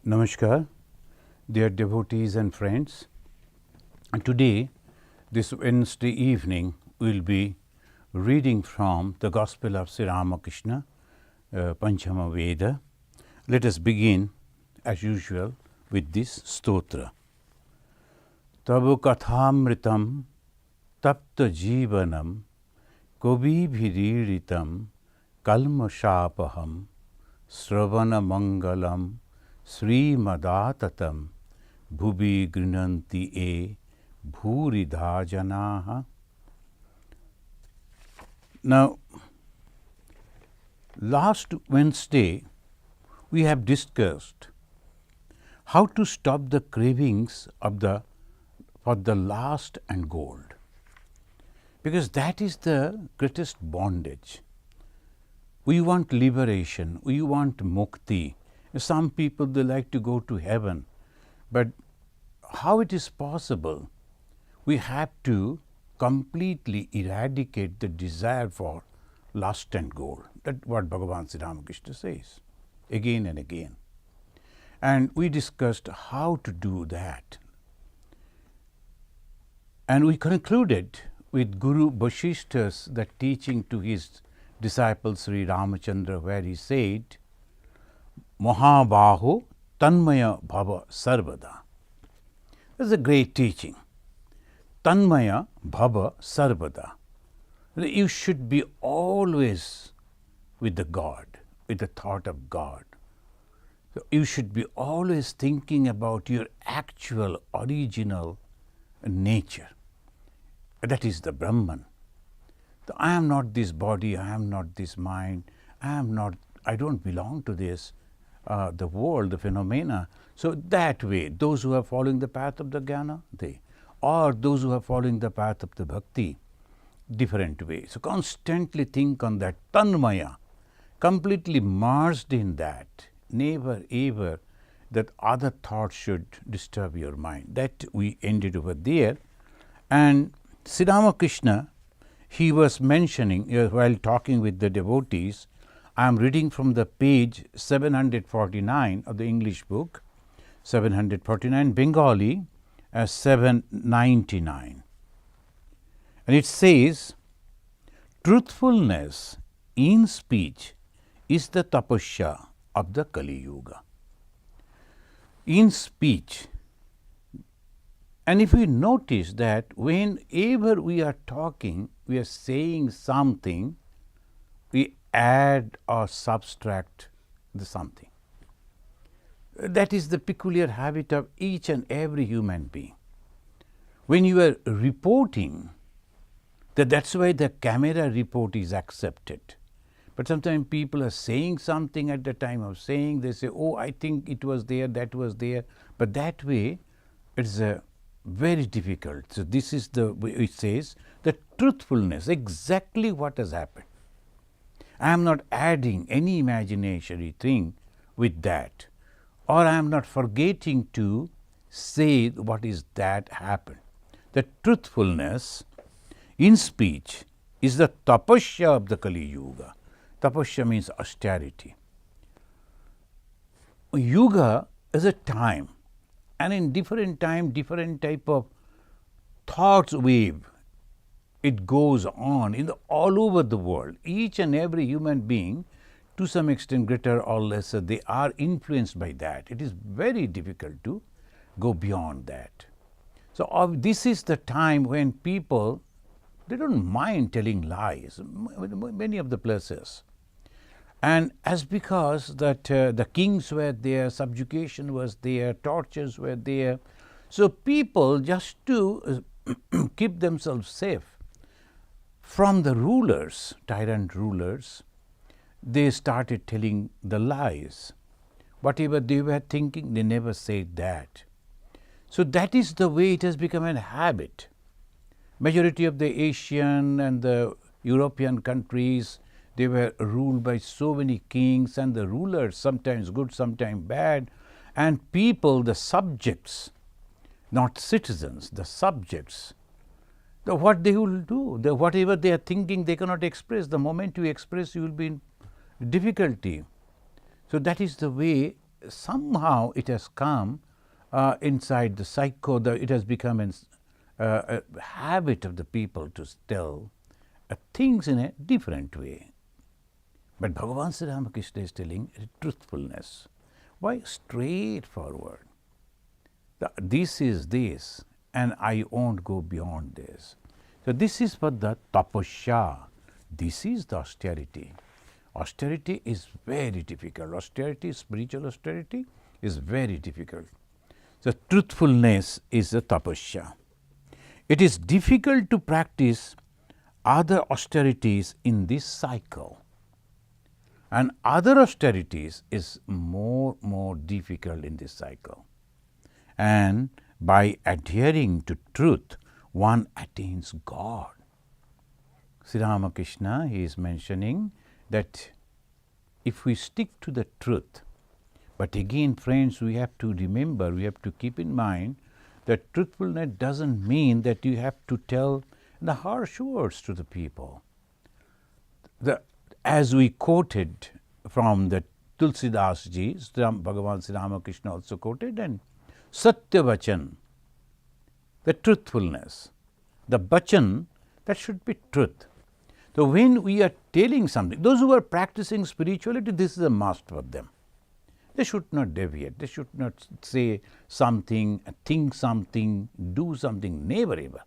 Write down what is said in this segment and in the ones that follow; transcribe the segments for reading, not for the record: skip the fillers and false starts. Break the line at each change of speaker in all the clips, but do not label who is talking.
Namaskar, dear devotees and friends. And today, this Wednesday evening, we will be reading from the Gospel of Sri Krishna, Panchama Veda. Let us begin, as usual, with this stotra. Tabu kathamritam tapta jivanam kobi bhiriritam kalma shapaham sravana mangalam Sri Madatatam Bhubi Grinanti E Bhuridha Janaha. Now, last Wednesday we have discussed how to stop the cravings for the lust and gold, because that is the greatest bondage. We want liberation, we want mukti. Some people, they like to go to heaven, but how it is possible? We have to completely eradicate the desire for lust and gold. That's what Bhagavan Sri Krishna says again and again. And we discussed how to do that. And we concluded with Guru Vasishta's the teaching to his disciple Sri Ramachandra, where he said, Mahabaho Tanmaya Bhava Sarvada. That's a great teaching. Tanmaya Bhava Sarvada. You should be always with the God, with the thought of God. So you should be always thinking about your actual, original nature. That is the Brahman. I am not this body, I am not this mind, I don't belong to this. The world, the phenomena. So that way, those who are following the path of the jnana, or those who are following the path of the bhakti, different way. So constantly think on that tanmaya, completely immersed in that. Never ever that other thoughts should disturb your mind. That we ended over there. And Sri Krishna, he was mentioning while talking with the devotees, I am reading from the page 749 of the English book, 749, Bengali 799. And it says, truthfulness in speech is the tapasya of the Kali Yuga. In speech, and if we notice that whenever we are talking, we are saying something, we add or subtract the something. That is the peculiar habit of each and every human being. When you are reporting, that's why the camera report is accepted. But sometimes people are saying something at the time of saying, they say, oh, I think it was there, that was there. But that way, it's very difficult. So this is the way it says, the truthfulness, exactly what has happened. I am not adding any imaginary thing with that, or I am not forgetting to say what is that happened. The truthfulness in speech is the tapasya of the Kali Yuga. Tapasya means austerity. Yuga is a time, and in different time, different type of thoughts wave. It goes on all over the world. Each and every human being, to some extent greater or lesser, they are influenced by that. It is very difficult to go beyond that. So this is the time when people, they don't mind telling lies, many of the places. And as because that the kings were there, subjugation was there, tortures were there. So people, just to keep themselves safe from the rulers, tyrant rulers, they started telling the lies. Whatever they were thinking, they never said that. So that is the way it has become a habit. Majority of the Asian and the European countries, they were ruled by so many kings, and the rulers, sometimes good, sometimes bad, and people, the subjects, not citizens, the subjects, what they will do, whatever they are thinking, they cannot express. The moment you express, you will be in difficulty. So that is the way somehow it has come inside the psycho, it has become a habit of the people to tell things in a different way. But Bhagavan Sri Ramakrishna is telling truthfulness. Why? Straightforward. This is this, and I won't go beyond this. So this is for the tapasya. This is the austerity. Austerity is very difficult. Austerity, spiritual austerity, is very difficult. So truthfulness is the tapasya. It is difficult to practice other austerities in this cycle. And other austerities is more difficult in this cycle. And by adhering to truth, one attains God. Sri Ramakrishna, he is mentioning that if we stick to the truth, but again friends, we have to remember, we have to keep in mind that truthfulness doesn't mean that you have to tell the harsh words to the people. As we quoted from the Tulsidas ji, Bhagavan Sri Ramakrishna also quoted, and Satya Vachan, the truthfulness, the Vachan, that should be truth. So when we are telling something, those who are practicing spirituality, this is a must for them. They should not deviate, they should not say something, think something, do something, never ever.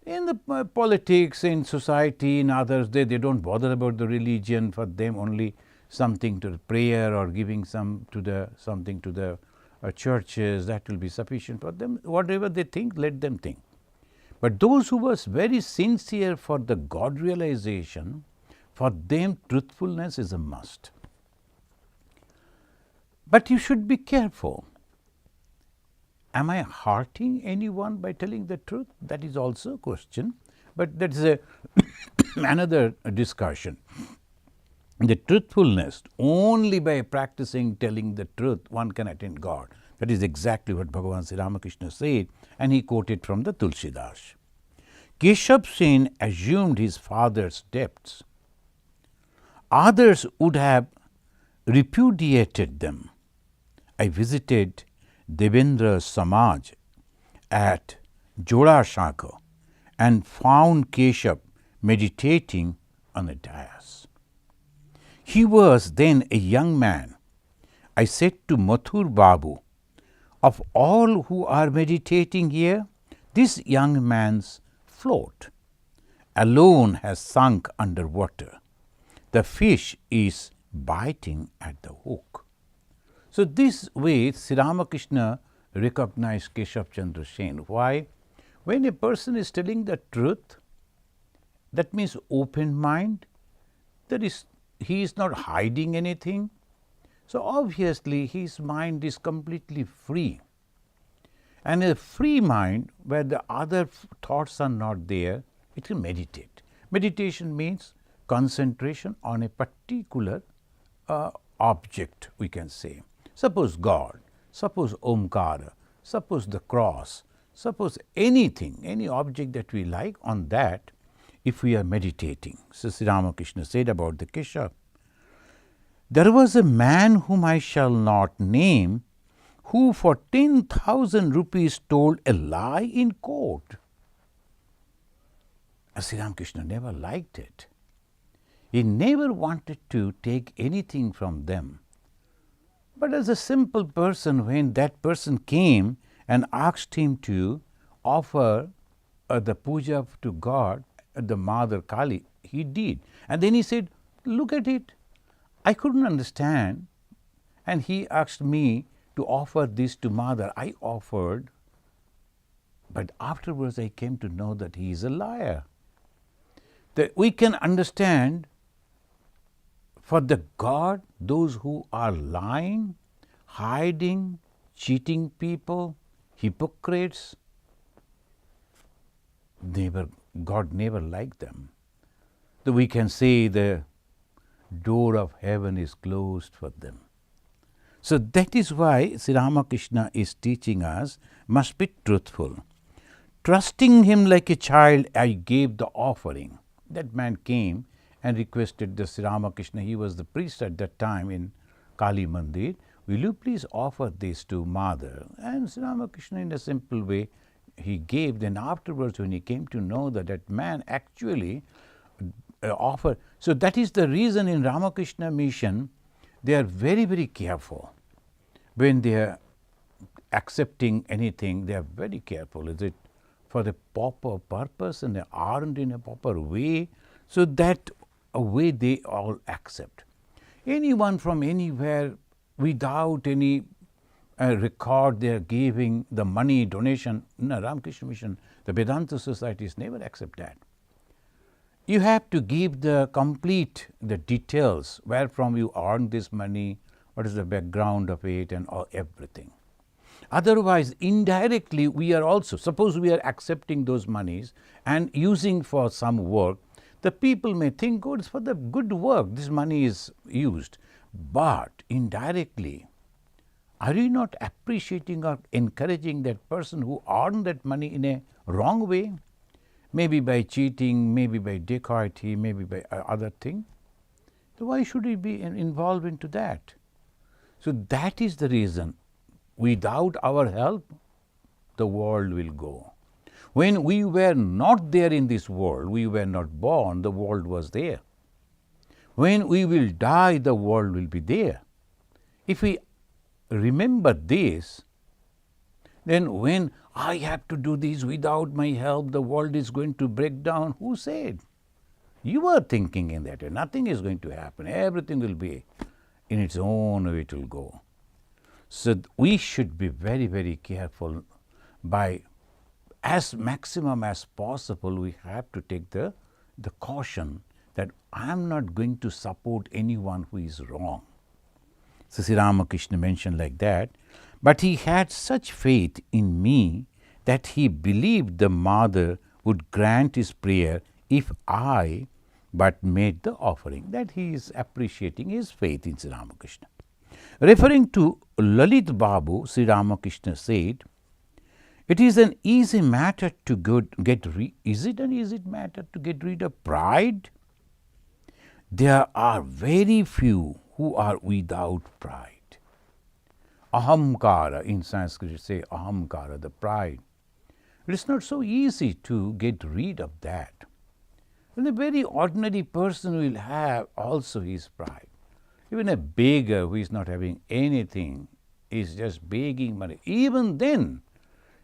In the politics, in society, in others, they don't bother about the religion. For them, only something to the prayer or giving something to the churches, that will be sufficient for them. Whatever they think, let them think. But those who were very sincere for the God realization, for them truthfulness is a must. But you should be careful. Am I hurting anyone by telling the truth? That is also a question, but that is another discussion. The truthfulness, only by practicing telling the truth, one can attain God. That is exactly what Bhagavan Sri Ramakrishna said, and he quoted from the Tulsidas. Keshav Sen assumed his father's debts. Others would have repudiated them. I visited Devendra Samaj at Jodashaka and found Keshav meditating on a dais. He was then a young man. I said to Mathur Babu, of all who are meditating here, this young man's float alone has sunk under water. The fish is biting at the hook. So this way Sri Ramakrishna recognized Keshav Chandra Sen. Why? When a person is telling the truth, that means open mind, he is not hiding anything. So obviously his mind is completely free. And a free mind, where the other thoughts are not there, it can meditate. Meditation means concentration on a particular object, we can say. Suppose God, suppose Omkara, suppose the cross, suppose anything, any object that we like, on that, if we are meditating. So Sri Ramakrishna said about the Keshav, there was a man whom I shall not name, who for 10,000 rupees told a lie in court. Sri Ramakrishna never liked it. He never wanted to take anything from them. But as a simple person, when that person came and asked him to offer the puja to God, the Mother Kali, he did. And then he said, look at it, I couldn't understand. And he asked me to offer this to Mother. I offered, but afterwards I came to know that he is a liar. That we can understand, for the God, those who are lying, hiding, cheating people, hypocrites, God never liked them. So we can say the door of heaven is closed for them. So that is why Sri Ramakrishna is teaching us, must be truthful. Trusting him like a child, I gave the offering. That man came and requested the Sri Ramakrishna. He was the priest at that time in Kali Mandir. will you please offer this to Mother? And Sri Ramakrishna, in a simple way, he gave. Then afterwards, when he came to know that that man actually offered. So that is the reason in Ramakrishna mission, they are very, very careful. When they are accepting anything, they are very careful. Is it for the proper purpose and they aren't in a proper way? So that a way they all accept. Anyone from anywhere without any record they are giving the money donation. No, Ramakrishna mission, the Vedanta societies never accept that. You have to give the complete, the details, where from you earn this money, what is the background of it and all, everything. Otherwise, indirectly, we are also, suppose we are accepting those monies and using for some work, the people may think, oh, it's for the good work, this money is used. But indirectly, are you not appreciating or encouraging that person who earned that money in a wrong way? Maybe by cheating, maybe by dacoity, maybe by other thing. So why should we be involved into that? So that is the reason. Without our help, the world will go. When we were not there in this world, we were not born, the world was there. When we will die, the world will be there. If we remember this, then when I have to do this without my help, the world is going to break down. Who said? You are thinking in that way. Nothing is going to happen. Everything will be in its own way, it will go. So we should be very, very careful. By as maximum as possible, we have to take the caution that I am not going to support anyone who is wrong. So Sri Ramakrishna mentioned like that. But he had such faith in me that he believed the Mother would grant his prayer if I but made the offering. That he is appreciating his faith in Sri Ramakrishna. Referring to Lalit Babu, Sri Ramakrishna said, it is an easy matter to get rid. Is it an easy matter to get rid of pride? There are very few who are without pride. Ahamkara, in Sanskrit say ahamkara, the pride. It is not so easy to get rid of that. And a very ordinary person will have also his pride. Even a beggar who is not having anything is just begging money. Even then,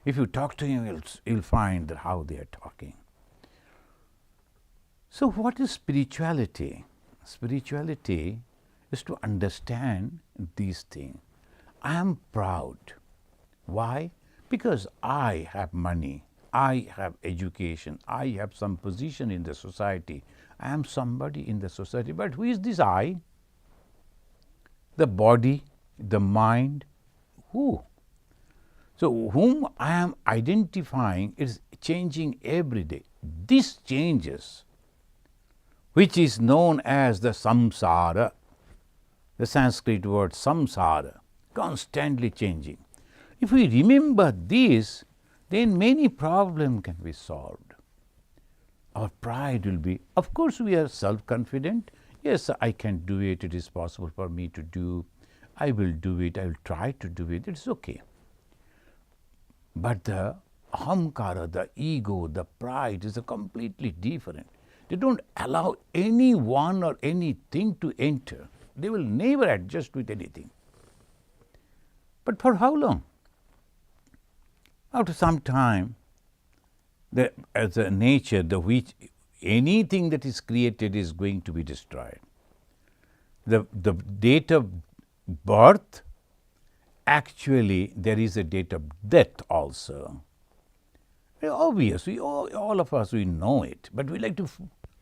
if you talk to him, you'll find that how they are talking. So what is spirituality? Spirituality is to understand these things. I am proud. Why? Because I have money, I have education, I have some position in the society, I am somebody in the society. But who is this I? The body, the mind, who? So whom I am identifying is changing every day. This changes, which is known as the samsara, the Sanskrit word samsara, constantly changing. If we remember this, then many problems can be solved. Our pride will be, of course we are self-confident. Yes, I can do it, it is possible for me to do, I will do it, I will try to do it, it's okay. But the ahamkara, the ego, the pride is a completely different. They don't allow anyone or anything to enter. They will never adjust with anything. But for how long? After some time, as a nature, which anything that is created is going to be destroyed. The date of birth, actually there is a date of death also. Obviously, all of us, we know it, but we like to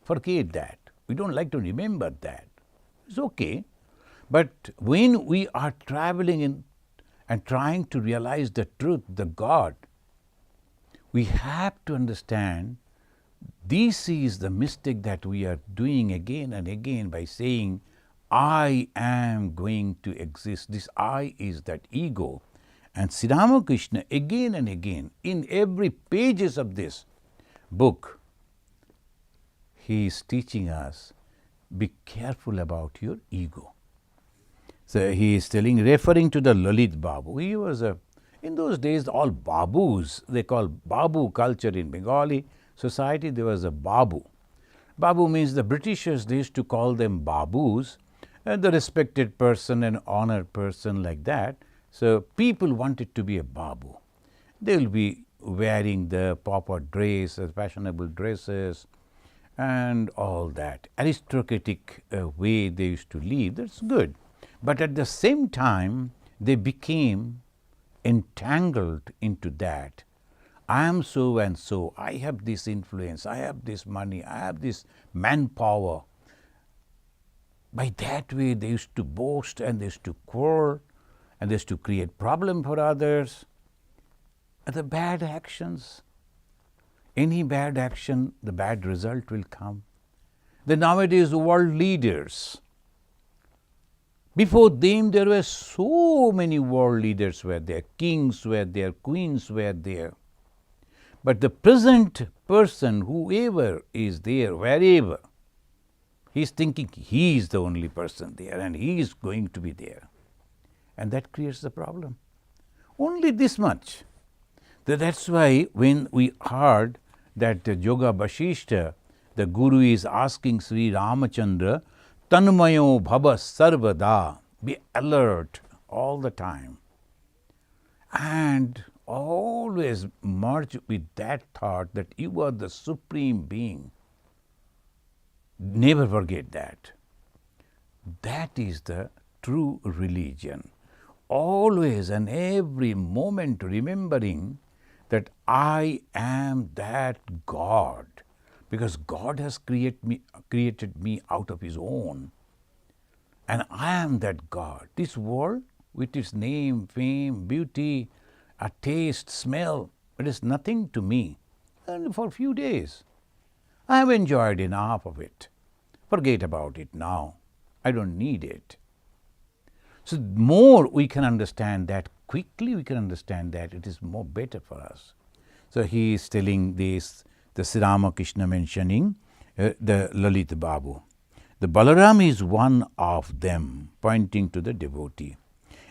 forget that. We don't like to remember that. It's okay. But when we are traveling in and trying to realize the truth, the God, we have to understand this is the mistake that we are doing again and again by saying, I am going to exist. This I is that ego. And Sri Ramakrishna again and again, in every pages of this book, he is teaching us, be careful about your ego. So he is referring to the Lalit Babu. He was in those days, all Babus, they call Babu culture in Bengali society, there was a Babu. Babu means the Britishers, they used to call them Babus, the respected person, an honored person like that. So people wanted to be a Babu. They will be wearing the proper dress, fashionable dresses, and all that. Aristocratic way they used to live, that's good. But at the same time, they became entangled into that. I am so and so, I have this influence, I have this money, I have this manpower. By that way, they used to boast and they used to quarrel and they used to create problem for others. And the bad actions, any bad action, the bad result will come. The nowadays world leaders, before them there were so many world leaders were there, kings were there, queens were there. But the present person, whoever is there, wherever, he is thinking he is the only person there and he is going to be there. And that creates the problem. Only this much. That's why when we heard that Yoga Vasishta, the Guru is asking Sri Ramachandra, Tanmayo Bhava Sarvada, be alert all the time. And always merge with that thought that you are the Supreme Being. Never forget that. That is the true religion. Always and every moment remembering that I am that God, because God has created me out of His own. And I am that God. This world, with its name, fame, beauty, a taste, smell, it is nothing to me. And for a few days, I have enjoyed enough of it. Forget about it now. I don't need it. So more we can understand that, quickly we can understand that, it is more better for us. So he is telling this, the Sri Ramakrishna mentioning the Lalit Babu. The Balaram is one of them, pointing to the devotee.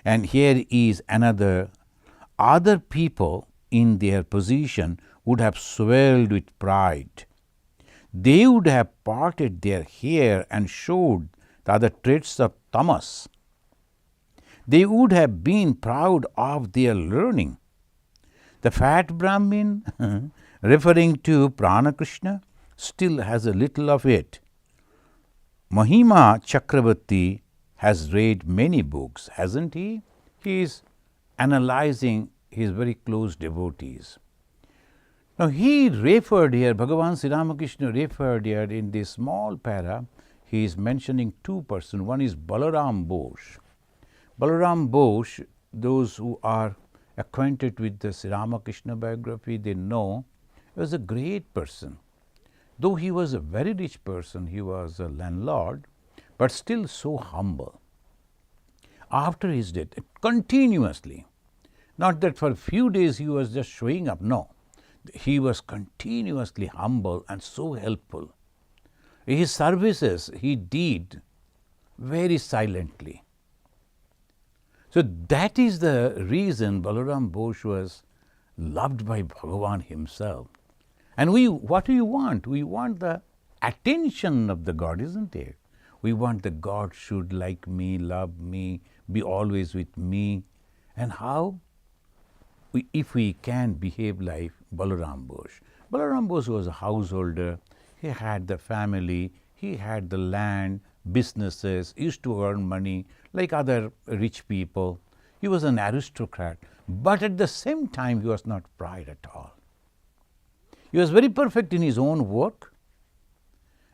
And here is another. Other people in their position would have swelled with pride. They would have parted their hair and showed the other traits of tamas. They would have been proud of their learning. The fat Brahmin, referring to Prana Krishna, still has a little of it. Mahima Chakravarti has read many books, hasn't he? He is analyzing his very close devotees. Now he referred here, Bhagavan Sri Ramakrishna referred here in this small para, he is mentioning two persons. One is Balaram Bose. Balaram Bose, those who are acquainted with the Sri Ramakrishna biography, they know he was a great person. Though he was a very rich person, he was a landlord, but still so humble. After his death, continuously, not that for a few days he was just showing up, no. He was continuously humble and so helpful. His services he did very silently. So that is the reason Balaram Bose was loved by Bhagavan himself. And what do you want? We want the attention of the God, isn't it? We want the God should like me, love me, be always with me. And how? If we can behave like Balaram Bose. Balaram Bose was a householder. He had the family, he had the land, businesses, used to earn money like other rich people. He was an aristocrat, but at the same time he was not proud at all. He was very perfect in his own work,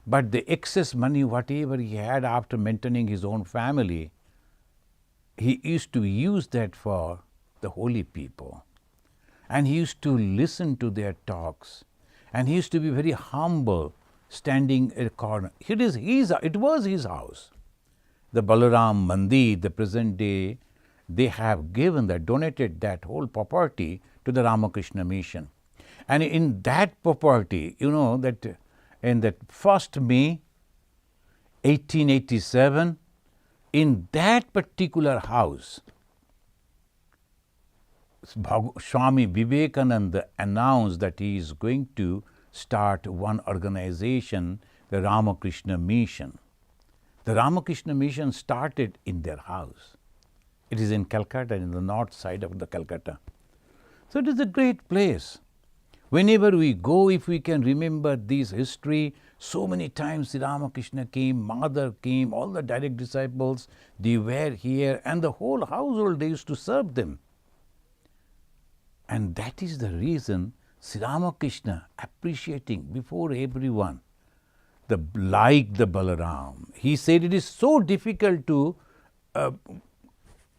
but the excess money, whatever he had after maintaining his own family, he used to use that for the holy people. And he used to listen to their talks. And he used to be very humble, standing in a corner. It was his house. The Balaram Mandir, the present day, they have donated that whole property to the Ramakrishna Mission. And in that property, you know that in that 1st May 1887, in that particular house, Swami Vivekananda announced that he is going to start one organization, the Ramakrishna Mission. The Ramakrishna Mission started in their house. It is in Calcutta, in the north side of the Calcutta. So it is a great place. Whenever we go, if we can remember this history, so many times Sri Ramakrishna came, Mother came, all the direct disciples, they were here, and the whole household, they used to serve them. And that is the reason Sri Ramakrishna, appreciating before everyone, like the Balaram, he said it is so difficult to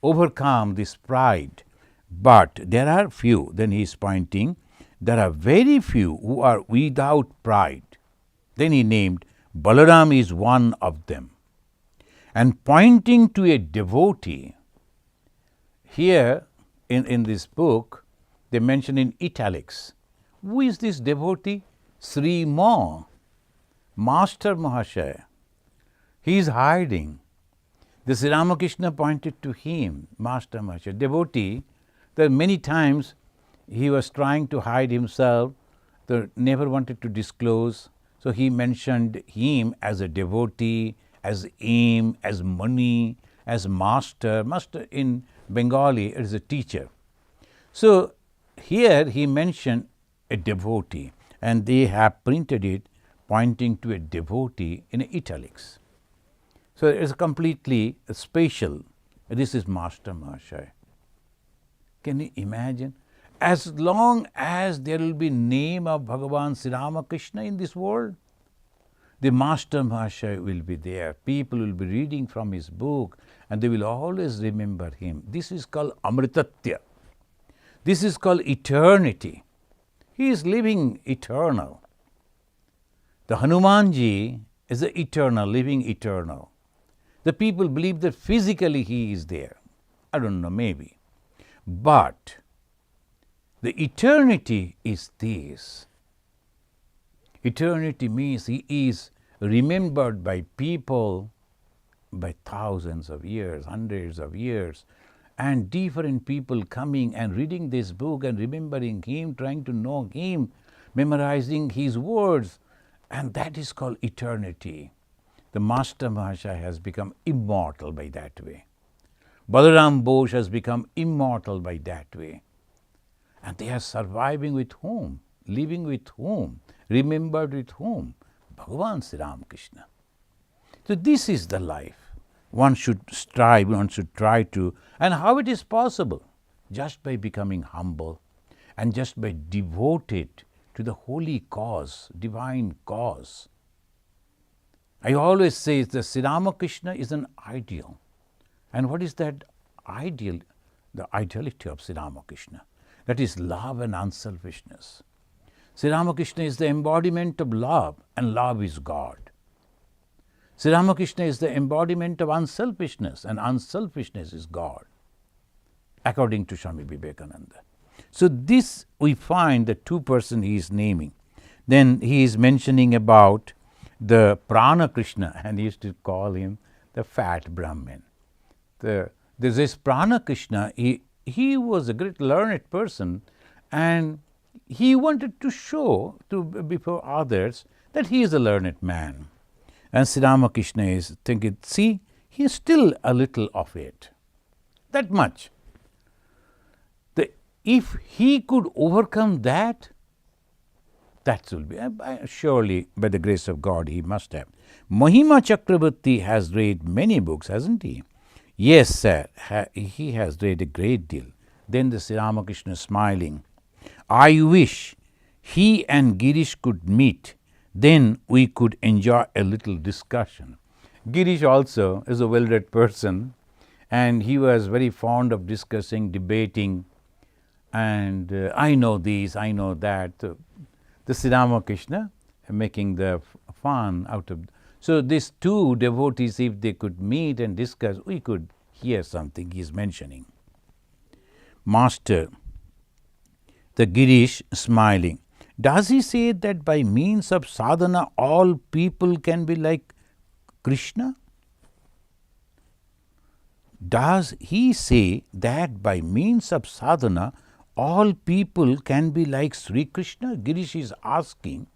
overcome this pride, but there are few, then he is pointing, there are very few who are without pride. Then he named Balaram is one of them. And pointing to a devotee, here in this book, they mention in italics, who is this devotee? Sri Ma, Master Mahashaya. He is hiding. The Sri Ramakrishna pointed to him, Master Mahashaya, devotee, that many times he was trying to hide himself, never wanted to disclose. So he mentioned him as a devotee, as aim, as money, as master. Master in Bengali is a teacher. So here he mentioned a devotee, and they have printed it pointing to a devotee in italics. So it is completely spatial. This is Master Mahashaya. Can you imagine? As long as there will be name of Bhagavan Sri Ramakrishna in this world, the Master Mahashaya will be there. People will be reading from his book and they will always remember him. This is called Amritatya. This is called eternity. He is living eternal. The Hanumanji is the eternal, living eternal. The people believe that physically he is there. I don't know, maybe. But the eternity is this. Eternity means he is remembered by people by thousands of years, hundreds of years, and different people coming and reading this book and remembering him, trying to know him, memorizing his words, and that is called eternity. The Master Mahashaya has become immortal by that way. Balaram Bose has become immortal by that way. And they are surviving with whom? Living with whom? Remembered with whom? Bhagavan Sri Ramakrishna. So this is the life. One should strive, one should try to. And how it is possible? Just by becoming humble and just by devoted to the holy cause, divine cause. I always say that Sri Ramakrishna is an ideal. And what is that ideal? The ideality of Sri Ramakrishna. That is love and unselfishness. Sri Ramakrishna is the embodiment of love, and love is God. Sri Ramakrishna is the embodiment of unselfishness, and unselfishness is God, according to Swami Vivekananda. So this we find the two persons he is naming. Then he is mentioning about the Prana Krishna, and he used to call him the fat Brahmin. There's this Prana Krishna, he was a great learned person, and he wanted to show before others that he is a learned man. And Sri Ramakrishna is thinking, see, he is still a little of it. That much. If he could overcome that will be, surely by the grace of God he must have. Mahima Chakravarti has read many books, hasn't he? Yes, sir, he has read a great deal. Then the Sri Ramakrishna smiling, I wish he and Girish could meet, then we could enjoy a little discussion. Girish also is a well-read person, and he was very fond of discussing, debating, and I know this, I know that. The Sri Ramakrishna making the fun out of. So these two devotees, if they could meet and discuss, we could hear something he is mentioning. Master, the Girish smiling. Does he say that by means of sadhana all people can be like Krishna? Does he say that by means of sadhana, all people can be like Sri Krishna? Girish is asking,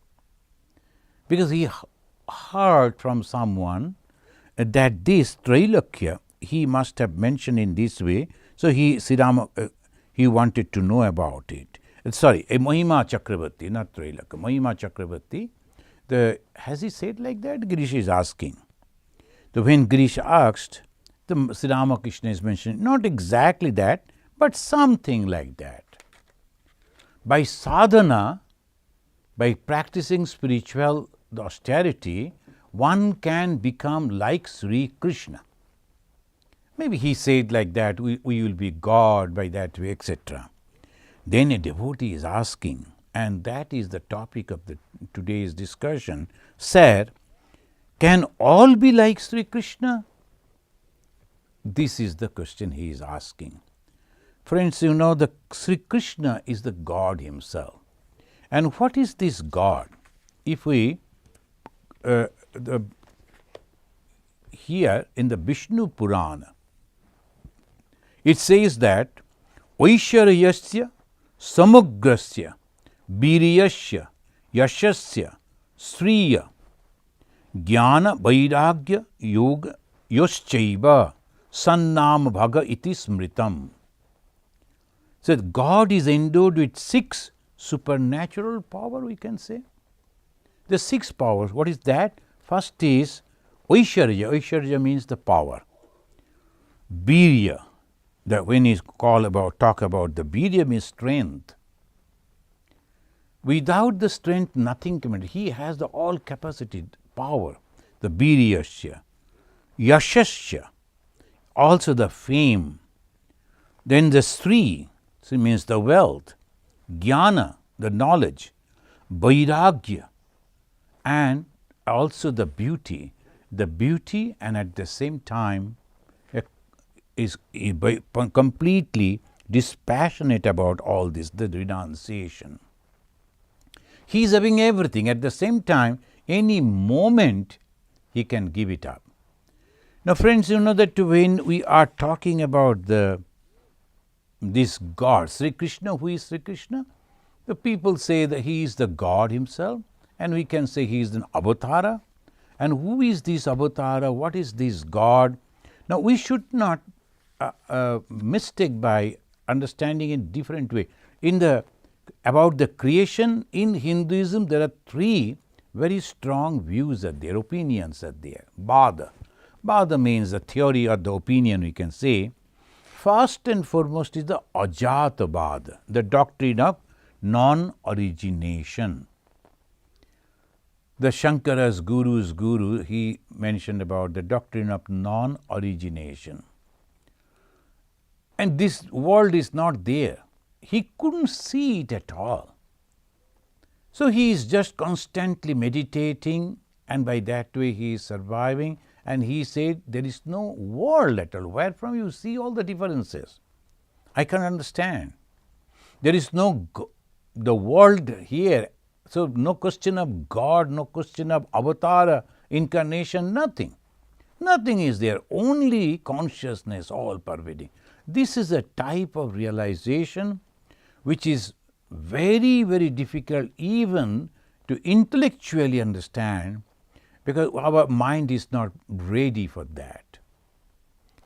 because he heard from someone that this Trailakya he must have mentioned in this way. So he wanted to know about it. Sorry, Mahima Chakravarti, not Trailakya, Mahima Chakravarti. Has he said like that? Girish is asking. So when Girish asked, the Sri Ramakrishna is mentioning not exactly that, but something like that. By sadhana, by practicing spiritual austerity, one can become like Sri Krishna. Maybe he said like that, we will be God by that way, etc. Then a devotee is asking, and that is the topic of today's discussion, Sir, can all be like Sri Krishna? This is the question he is asking. Friends, you know, the Sri Krishna is the God himself. And what is this God? If we here in the Vishnu Purana, it says that Vaisharyasya Samugrasya Biriyasya Yashasya Sriya Jnana Vairagya Yoga Yoschaiva Sannam Bhaga iti smritam. So God is endowed with 6 supernatural power, we can say. The 6 powers, what is that? First is Vaisharya. Vaisharya means the power. Birya, when he talk about the Birya means strength. Without the strength, nothing can be. He has the all capacity, power, the Biryasya. Yashasya, also the fame. Then the Sri, Sri means the wealth. Jnana, the knowledge. Vairagya, and also the beauty. The beauty, and at the same time is completely dispassionate about all this, the renunciation. He is having everything. At the same time, any moment he can give it up. Now, friends, you know that when we are talking about this God, Sri Krishna, who is Sri Krishna? The people say that he is the God himself, and we can say he is an avatara. And who is this avatara? What is this God? Now, we should not mistake by understanding in different way. About the creation in Hinduism, there are 3 very strong views are there, opinions are there. Vada. Vada means the theory or the opinion, we can say. First and foremost is the Ajata Vada, the doctrine of non-origination. The Shankara's guru's guru, he mentioned about the doctrine of non-origination. And this world is not there. He couldn't see it at all. So he is just constantly meditating, and by that way he is surviving. And he said, there is no world at all. Where from you see all the differences? I can understand. There is the world here. So no question of God, no question of avatar, incarnation, nothing. Nothing is there. Only consciousness, all pervading. This is a type of realization which is very, very difficult even to intellectually understand, because our mind is not ready for that.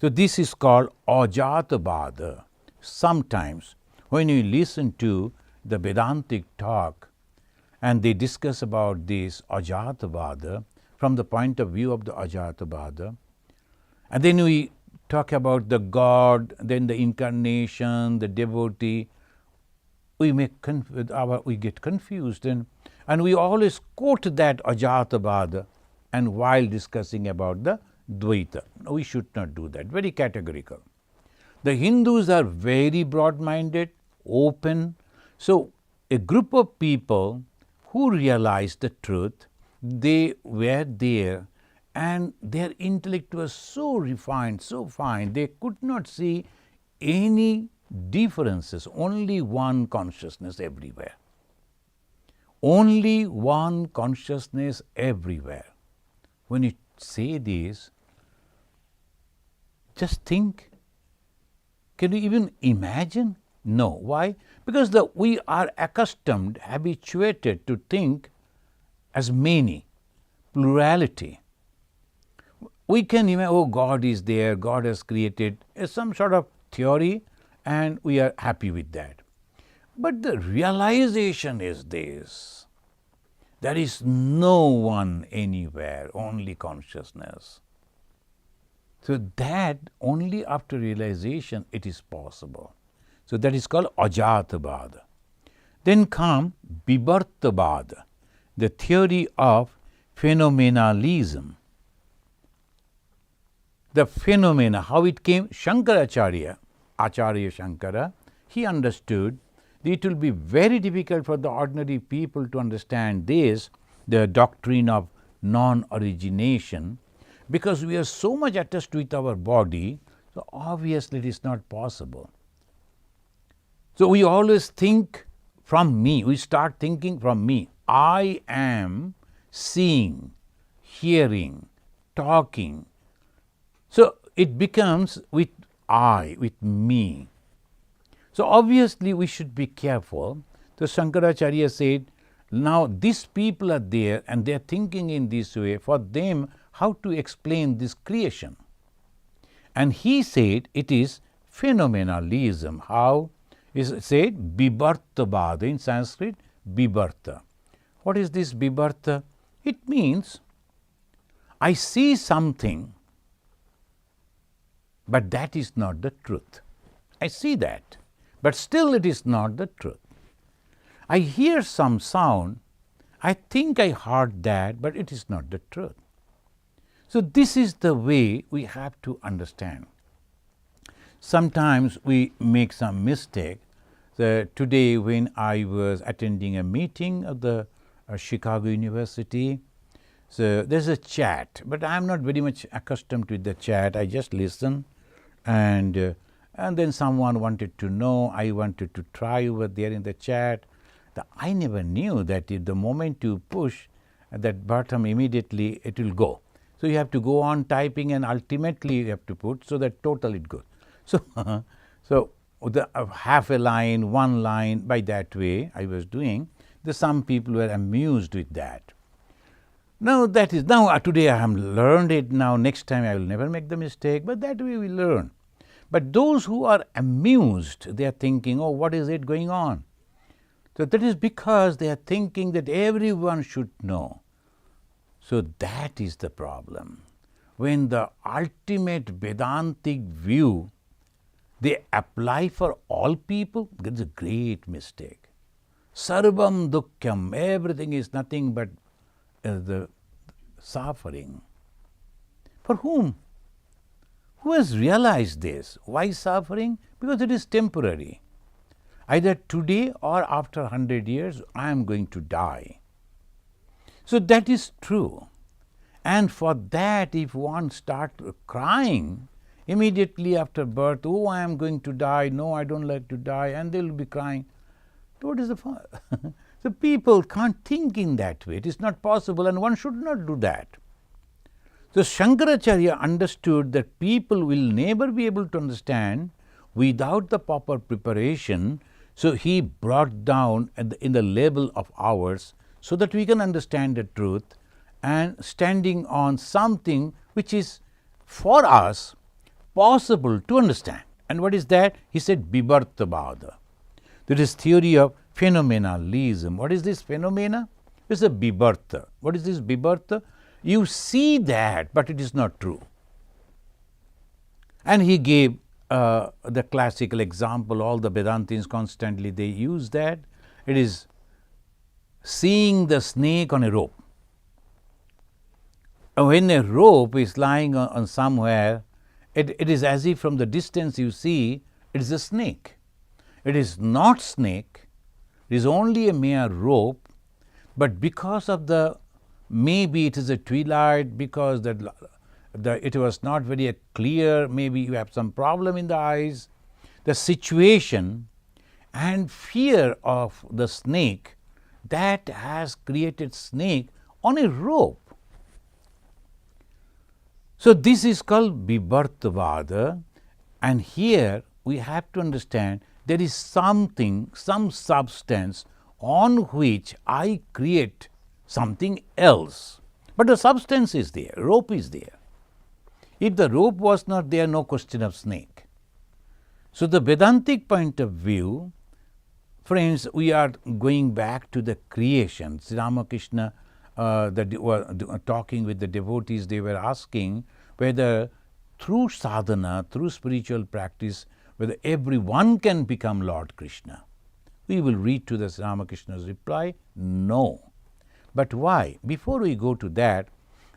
So this is called Ajatavada. Sometimes when you listen to the Vedantic talk and they discuss about this Ajatavada from the point of view of the Ajatavada, and then we talk about the God, then the incarnation, the devotee, we get confused, and we always quote that Ajatavada, and while discussing about the Dvaita. We should not do that, very categorical. The Hindus are very broad-minded, open. So a group of people who realized the truth, they were there, and their intellect was so refined, so fine, they could not see any differences, only one consciousness everywhere. Only one consciousness everywhere. When you say this, Just think. Can you even imagine? No. Why? Because we are accustomed, habituated to think as many, plurality. We can imagine, oh, God is there, God has created some sort of theory, and we are happy with that. But the realization is this: there is no one anywhere, only consciousness. So that only after realization it is possible. So that is called Ajatavada. Then come Vivartavada, the theory of phenomenalism. The phenomena, how it came, Shankaracharya, Acharya Shankara, he understood that it will be very difficult for the ordinary people to understand this, the doctrine of non-origination, because we are so much attached with our body, so obviously it is not possible. So we always think from me, we start thinking from me. I am seeing, hearing, talking. So it becomes with I, with me. So obviously we should be careful. So Shankaracharya said, now these people are there and they are thinking in this way. For them, how to explain this creation? And he said it is phenomenalism. How is it said? Vivartavada in Sanskrit, Vivarta. What is this Vivarta? It means I see something, but that is not the truth. I see that, but still it is not the truth. I hear some sound, I think I heard that, but it is not the truth. So this is the way we have to understand. Sometimes we make some mistake. Today when I was attending a meeting of the Chicago University, so there's a chat, but I am not very much accustomed to the chat. I just listen, and then someone wanted to know, I wanted to try over there in the chat. I never knew that if the moment you push that button, immediately it will go. So you have to go on typing, and ultimately you have to put, so that total it goes. So, so the half a line, one line, by that way I was doing. Some people were amused with that. Now that is, today I have learned it. Now next time I will never make the mistake, but that way we learn. But those who are amused, they are thinking, oh, what is it going on? So that is because they are thinking that everyone should know. So that is the problem. When the ultimate Vedantic view, they apply for all people, that is a great mistake. Sarvam dukhyam, everything is nothing but the suffering. For whom? Who has realized this? Why suffering? Because it is temporary. Either today or after 100 years, I am going to die. So that is true. And for that, if one starts crying immediately after birth, oh, I am going to die, no, I don't like to die, and they will be crying. What is the fun? So people can't think in that way. It is not possible, and one should not do that. So Shankaracharya understood that people will never be able to understand without the proper preparation. So he brought down in the level of ours so that we can understand the truth, and standing on something which is for us possible to understand. And what is that? He said Vivartavada. That is theory of phenomenalism. What is this phenomena? It's a Vivarta. What is this Vivarta? You see that, but it is not true. And he gave the classical example. All the Vedantins constantly they use that. It is seeing the snake on a rope. When a rope is lying on somewhere, it is as if from the distance you see it is a snake. It is not snake. It is only a mere rope. But because of maybe it is a twilight, because it was not very clear, maybe you have some problem in the eyes, the situation and fear of the snake, that has created snake on a rope. So this is called Vibhartavada, and here we have to understand there is something, some substance on which I create something else. But the substance is there, rope is there. If the rope was not there, no question of snake. So the Vedantic point of view, friends, we are going back to the creation. Sri Ramakrishna, talking with the devotees, they were asking whether through sadhana, through spiritual practice, whether everyone can become Lord Krishna. We will read to the Sri Ramakrishna's reply, no. But why? Before we go to that,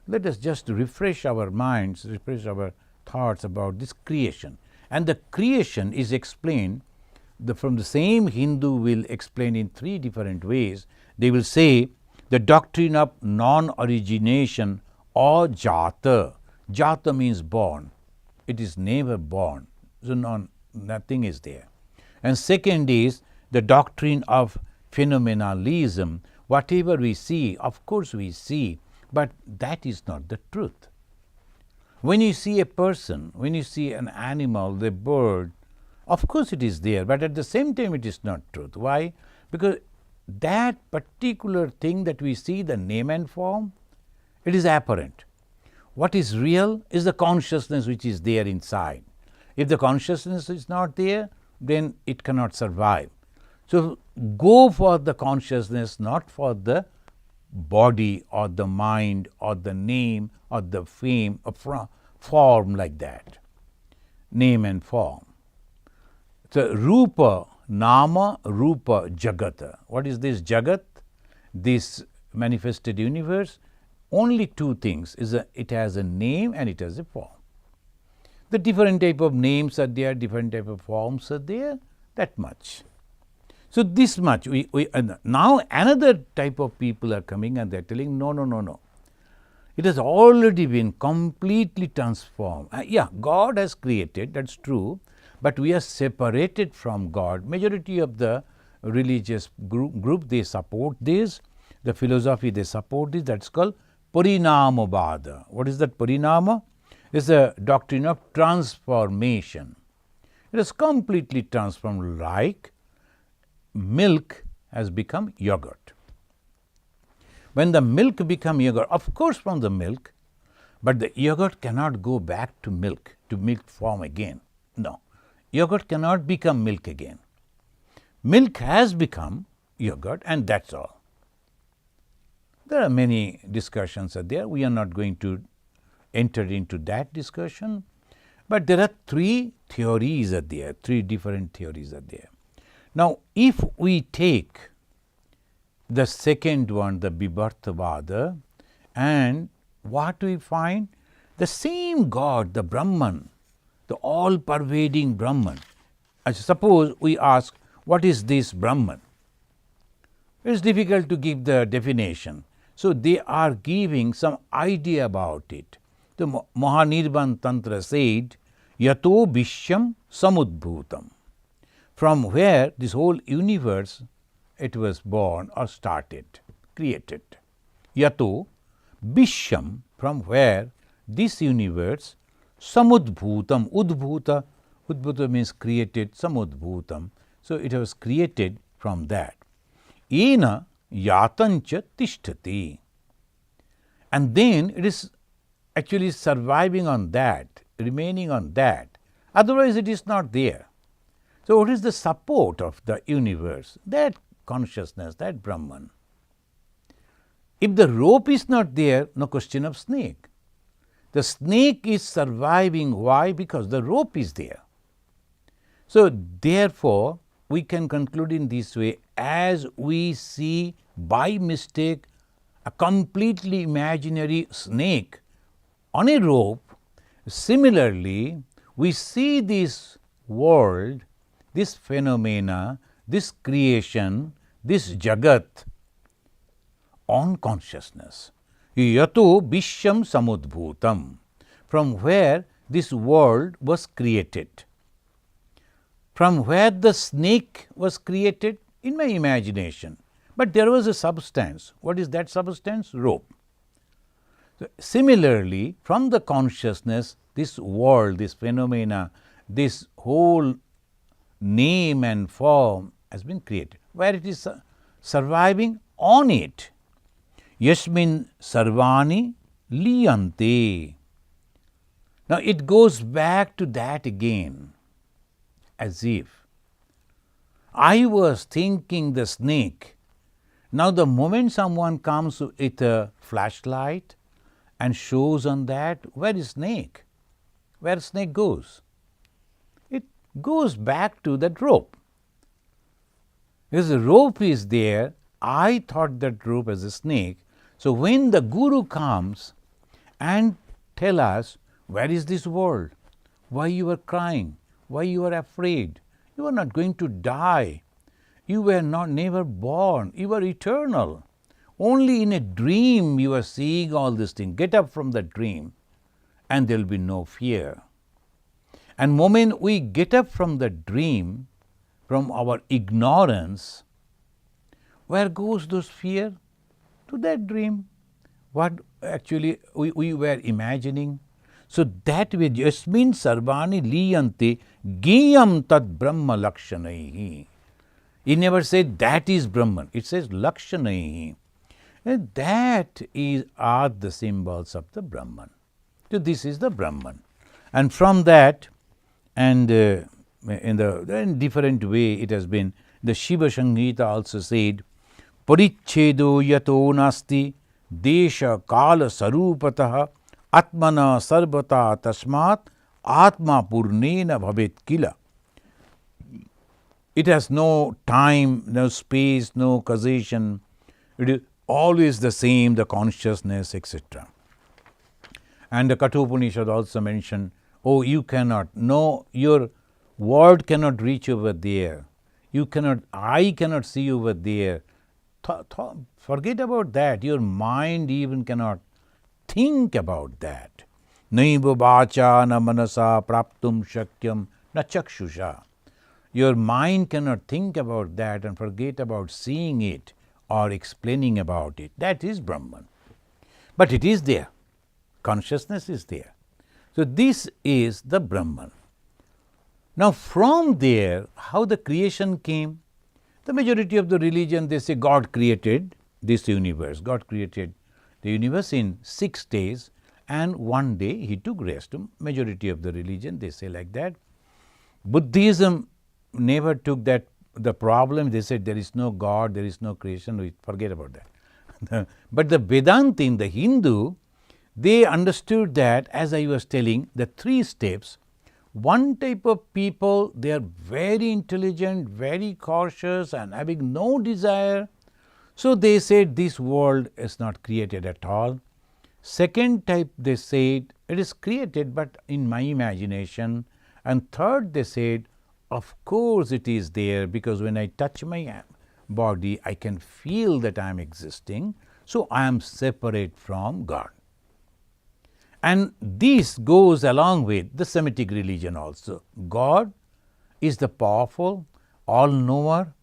let us just refresh our minds, refresh our thoughts about this creation. And the creation is explained, from the same Hindu will explain in three different ways. They will say the doctrine of non-origination or jata. Jata means born. It is never born. So nothing is there. And second is the doctrine of phenomenalism. Whatever we see, of course we see, but that is not the truth. When you see a person, when you see an animal, the bird, of course it is there, but at the same time it is not truth. Why? Because that particular thing that we see, the name and form, it is apparent. What is real is the consciousness which is there inside. If the consciousness is not there, then it cannot survive. So go for the consciousness, not for the body or the mind or the name or the fame or form like that. Name and form. So Rupa, Nama, Rupa, Jagata. What is this Jagat? This manifested universe? Only two things. It has a name and it has a form. The different type of names are there, different type of forms are there, that much. So this much. Now another type of people are coming and they are telling, no. It has already been completely transformed. Yeah, God has created, that's true, but we are separated from God. Majority of the religious group they support this, the philosophy they support this, that's called Parinamavada. What is that Parinama? It's a doctrine of transformation. It is completely transformed, like milk has become yogurt. When the milk become yogurt, of course from the milk, but the yogurt cannot go back to milk form again. No, yogurt cannot become milk again. Milk has become yogurt and that's all. There are many discussions are there. We are not going to enter into that discussion, but there are three theories are there, three different theories are there. Now, if we take the second one, the Vibhartavada, and what we find? The same God, the Brahman, the all-pervading Brahman. Suppose we ask, what is this Brahman? It is difficult to give the definition. So they are giving some idea about it. The Mahanirvan Tantra said, Yato Vishyam Samudbhutam. From where this whole universe, it was born or started, created. Yato Vishyam, from where this universe, Samudbhutam, Udbhuta means created, Samudbhutam. So it was created from that. Ena Yatancha Tishtati. And then it is actually surviving on that, remaining on that. Otherwise it is not there. So what is the support of the universe? That consciousness, that Brahman. If the rope is not there, no question of snake. The snake is surviving. Why? Because the rope is there. So therefore, we can conclude in this way, as we see by mistake a completely imaginary snake on a rope, similarly, we see this world, this phenomena, this creation, this Jagat on consciousness. Yato Vishyam Samudbhutam, from where this world was created. From where the snake was created? In my imagination. But there was a substance. What is that substance? Rope. Similarly, from the consciousness, this world, this phenomena, this whole name and form has been created, where it is surviving on it. Yasmin sarvani liyante. Now it goes back to that again, as if I was thinking the snake. Now the moment someone comes with a flashlight and shows on that, where is snake? Where snake goes? It goes back to that rope. Because the rope is there, I thought that rope as a snake. So when the Guru comes and tell us, where is this world? Why you are crying? Why you are afraid? You are not going to die. You were never born. You are eternal. Only in a dream you are seeing all these things. Get up from the dream and there will be no fear. And moment we get up from the dream, from our ignorance, where goes those fear? To that dream. What actually we were imagining. So that way, yasmin sarvani liyante giyam tad brahma lakshanaihi. He never said that is Brahman. It says lakshanaihi. And that are the symbols of the Brahman. So this is the Brahman. And from that, and in different way it has been, the Shiva Sangita also said, Parichedo yato nasti desha kala sarupatah atmana sarvata tasmat atma purnena bhavet kila. It has no time, no space, no causation. It is always the same, the consciousness, etc. And the Kathopanishad also mentioned, oh, you cannot, no, your word cannot reach over there. You cannot, I cannot see over there. Forget about that. Your mind even cannot think about that. Naiva vacha na manasa praptum shakyam na chakshusha. Your mind cannot think about that and forget about seeing it or explaining about it. That is Brahman. But it is there. Consciousness is there. So this is the Brahman. Now from there, how the creation came? The majority of the religion, they say God created this universe. God created the universe in 6 days and 1 day he took rest. Majority of the religion, they say like that. Buddhism never took that, the problem. They said there is no God, there is no creation, we forget about that. But the Vedanta in the Hindu, they understood that, as I was telling, the 3 steps. One type of people, they are very intelligent, very cautious and having no desire. So they said this world is not created at all. Second type, they said it is created but in my imagination. And third, they said, of course it is there, because when I touch my body, I can feel that I am existing. So I am separate from God. And this goes along with the Semitic religion also. God is the powerful, all-knower,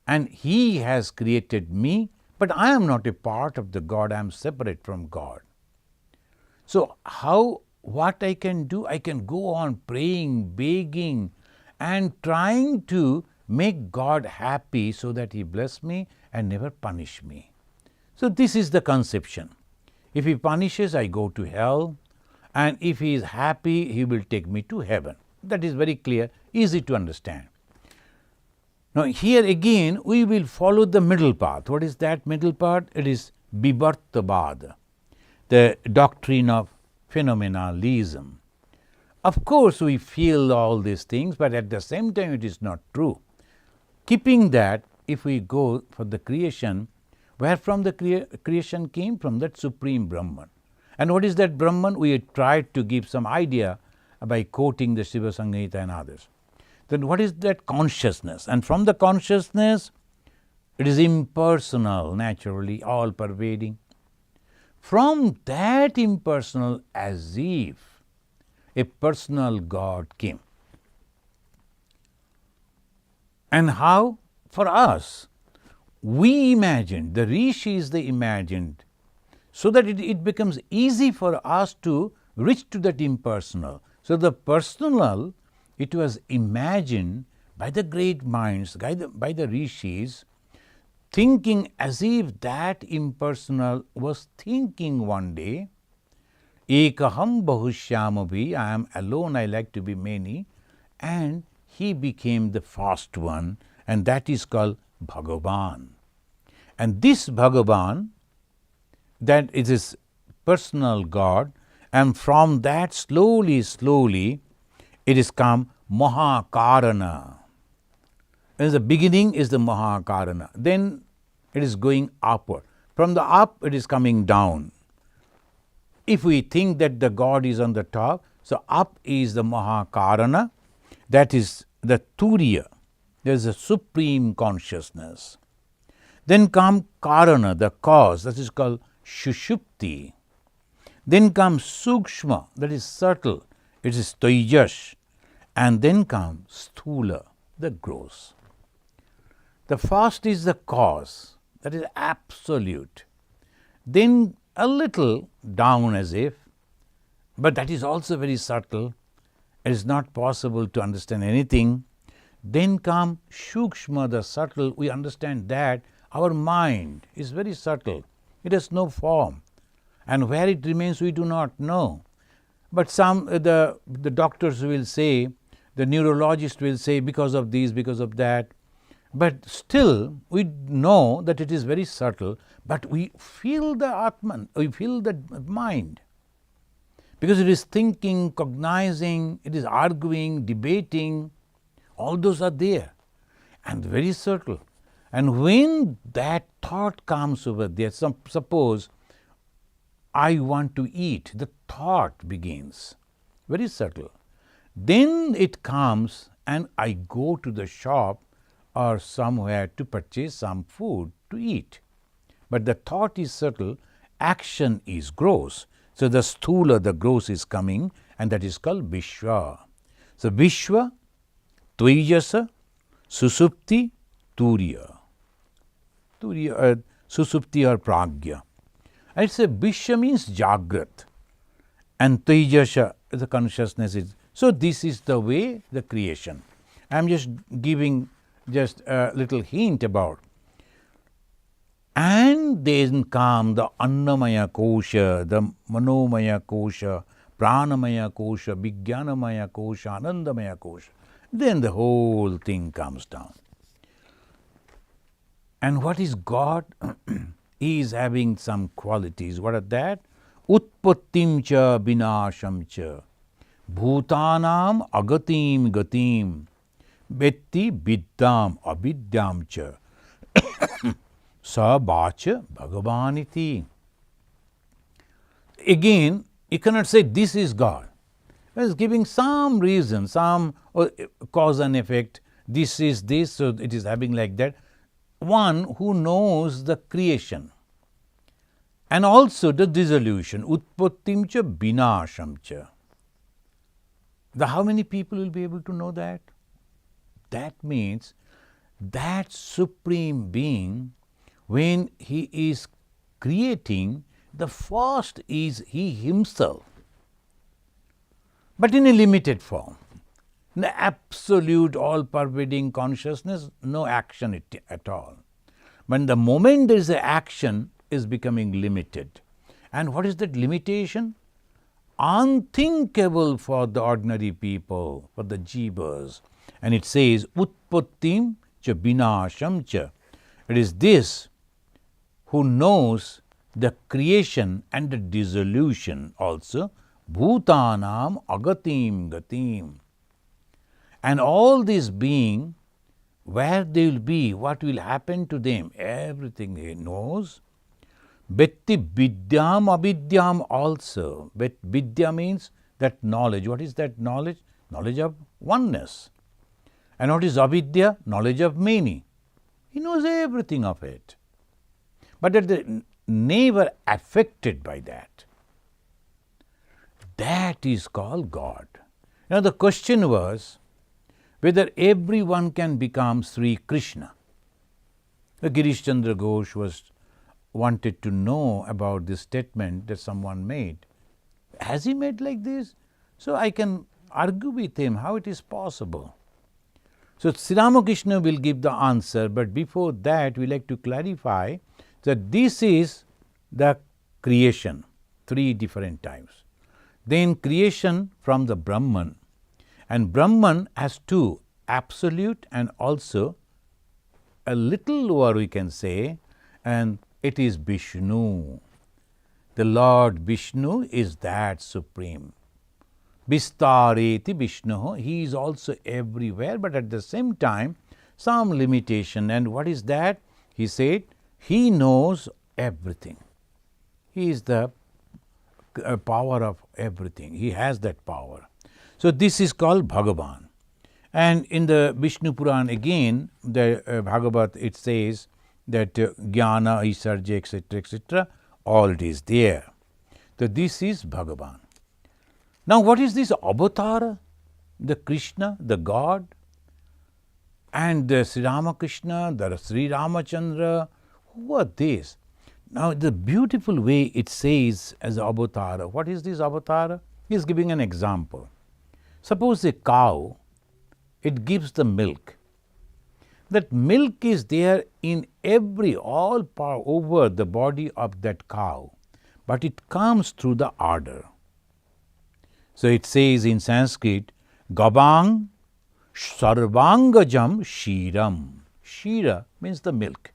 and He has created me, but I am not a part of the God, I am separate from God. So what I can do? I can go on praying, begging, and trying to make God happy so that He bless me and never punish me. So this is the conception. If He punishes, I go to hell, and if He is happy, He will take me to heaven. That is very clear, easy to understand. Now here again we will follow the middle path. What is that middle path? It is Vivartabad, the doctrine of phenomenalism. Of course we feel all these things, but at the same time it is not true. Keeping that, if we go for the creation, where from the creation came? From that Supreme Brahman. And what is that Brahman? We tried to give some idea by quoting the Shiva Sangita and others. Then what is that consciousness? And from the consciousness, it is impersonal, naturally, all pervading. From that impersonal, as if a personal God came. And how? For us, we imagined, the rishis they imagined so that it becomes easy for us to reach to that impersonal. So the personal, it was imagined by the great minds, by the rishis, thinking as if that impersonal was thinking one day, Ekaham bahushyamabhi, I am alone, I like to be many, and he became the first one, and that is called Bhagavan. And this Bhagavan, that is his personal God, and from that slowly, it is come Mahakarana. And the beginning is the Mahakarana. Then it is going upward. From the up, it is coming down. If we think that the God is on the top, so up is the Mahakarana, that is the Turiya, there is a supreme consciousness. Then come Karana, the cause, that is called Shushupti. Then comes Sukshma, that is subtle, it is Tejas. And then comes Sthula, the gross. The first is the cause, that is absolute. Then a little down as if, but that is also very subtle. It is not possible to understand anything. Then come Shukshma, the subtle. We understand that our mind is very subtle. It has no form. And where it remains, we do not know. But the doctors will say, the neurologist will say, because of this, because of that. But still, we know that it is very subtle, but we feel the Atman, we feel the mind. Because it is thinking, cognizing, it is arguing, debating, all those are there and very subtle. And when that thought comes over there, suppose I want to eat, the thought begins, very subtle. Then it comes and I go to the shop or somewhere to purchase some food to eat. But the thought is subtle, action is gross. So the sthula, the gross is coming, and that is called Vishwa. So Vishwa, Tvijasa, Susupti, Turiya. Susupti or Pragya. I say Vishwa means Jagrat, and Tvijasa, the consciousness is. So this is the way, the creation. I am just giving just a little hint about. And then come the Annamaya Kosha, the Manomaya Kosha, Pranamaya Kosha, Vijnanamaya Kosha, Anandamaya Kosha. Then the whole thing comes down. And what is God? He is having some qualities. What are that? Utpattim cha vinasham cha, bhutanam agatim gatim, vetti viddam avidyam cha, sa bacha bhagavaniti. Again, you cannot say this is God. It is giving some reason, some cause and effect. This is this, so it is having like that. One who knows the creation and also the dissolution. Utpattim cha vinasham cha. How many people will be able to know that? That means that Supreme Being, when He is creating, the first is He Himself, but in a limited form. In the absolute all-pervading consciousness, no action at all. But the moment there is an action, is becoming limited. And what is that limitation? Unthinkable for the ordinary people, for the jivas. And it says, Utpattim cha vinasham cha. It is this who knows the creation and the dissolution also. Bhutanam agatim gatim. And all this being, where they will be, what will happen to them, everything He knows. Vetti vidyam avidyam also. Vidya means that knowledge. What is that knowledge? Knowledge of oneness. And what is avidya? Knowledge of many. He knows everything of it. But never affected by that. That is called God. Now the question was whether everyone can become Sri Krishna. The Girish Chandra Ghosh was wanted to know about this statement that someone made. Has he made like this? So I can argue with him how it is possible. So Sri Ramakrishna will give the answer, but before that we like to clarify that this is the creation, 3 different times. Then creation from the Brahman, and Brahman has 2, absolute and also a little lower we can say, and it is Vishnu. The Lord Vishnu is that supreme. Vistareti Vishnu, he is also everywhere, but at the same time some limitation. And what is that? He said, he knows everything. He is the power of everything. He has that power. So this is called Bhagavan. And in the Vishnu Puran again, the Bhagavat, it says that Jnana, Isarja, etc., all it is there. So this is Bhagavan. Now what is this avatar? The Krishna, the God, and the Sri Ramakrishna, the Sri Ramachandra, who are these? Now the beautiful way it says as avatar, what is this avatar? He is giving an example. Suppose a cow, it gives the milk. That milk is there in all part over the body of that cow, but it comes through the udder. So it says in Sanskrit, Gabang Sarvangajam Shiram. Shira means the milk.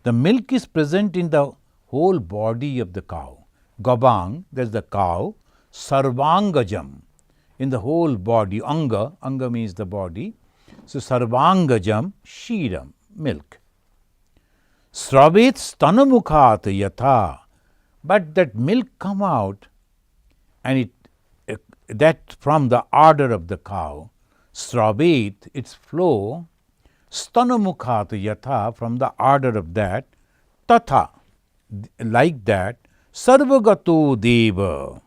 The milk is present in the whole body of the cow. Gabang, that is the cow. Sarvangajam, in the whole body. Anga means the body. So Sarvangajam Shiram, milk. Sravet stanamukhat yatha. But that milk come out, and that from the udder of the cow, Sravet, its flow, stanamukhat yatha, from the udder of that, tatha, like that, sarvagato deva,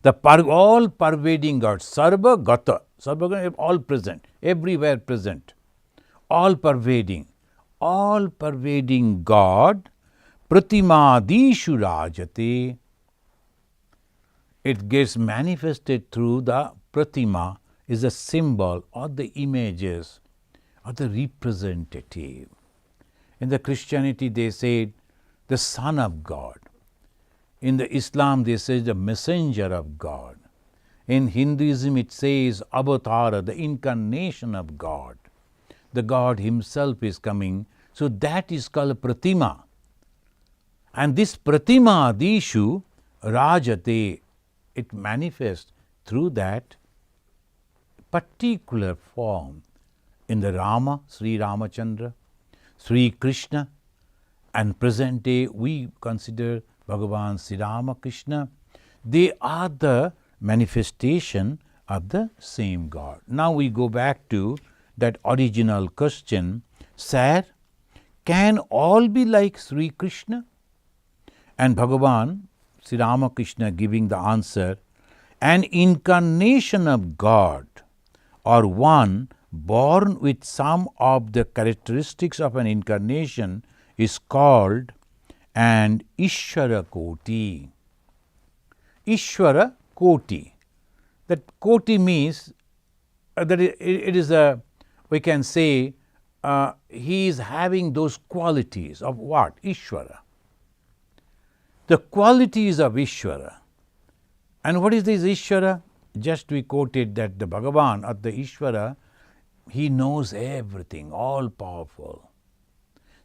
the all pervading God, sarvagata, sarvagata, all present, everywhere present, all pervading God, pratimadishu rajate. It gets manifested through the pratima, is a symbol or the images or the representative. In the Christianity they said the Son of God. In the Islam they say the messenger of God. In Hinduism it says Avatara, the incarnation of God. The God himself is coming. So that is called pratima. And this pratima dishu rajate, it manifests through that particular form in the Rama, Sri Ramachandra, Sri Krishna, and present day we consider Bhagavan Sri Ramakrishna. They are the manifestation of the same God. Now we go back to that original question, Sir, can all be like Sri Krishna? And Bhagavan Sri Ramakrishna giving the answer, an incarnation of God or one born with some of the characteristics of an incarnation is called an Ishvara Koti. Ishvara Koti. That Koti means that it is a, we can say, he is having those qualities of what? Ishvara. The qualities of Ishvara. And what is this Ishvara? Just we quoted that the Bhagavan or the Ishvara, he knows everything, all powerful.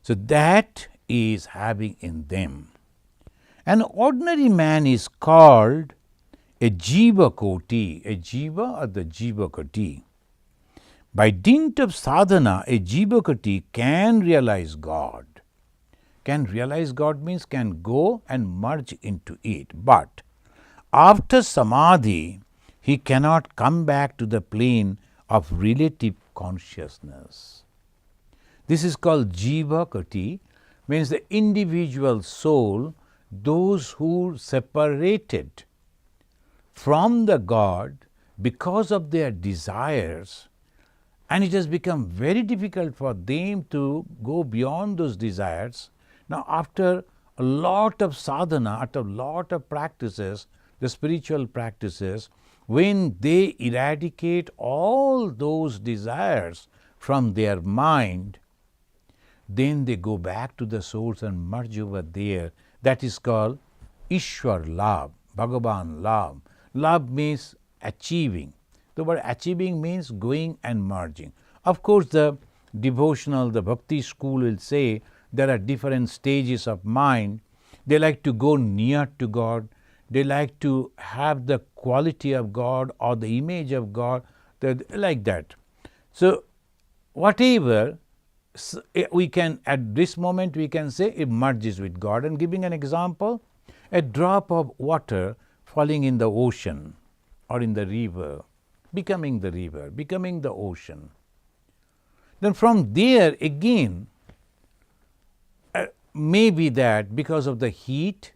So that is having in them. An ordinary man is called a Jiva Koti, a Jiva or the Jiva Koti. By dint of sadhana, a Jiva Koti can realize God. Can realize God means can go and merge into it. But after samadhi, he cannot come back to the plane of relative consciousness. This is called Jiva Koti, means the individual soul, those who separated from the God because of their desires, and it has become very difficult for them to go beyond those desires. Now, after a lot of sadhana, after a lot of practices, the spiritual practices, when they eradicate all those desires from their mind, then they go back to the source and merge over there. That is called Ishwar Labh, Bhagavan Labh. Labh means achieving. The word achieving means going and merging. Of course, the devotional, the bhakti school will say there are different stages of mind. They like to go near to God. They like to have the quality of God or the image of God, like that. So, whatever we can, at this moment we can say it merges with God. And giving an example, a drop of water falling in the ocean or in the river, becoming the ocean. Then from there again, maybe that because of the heat,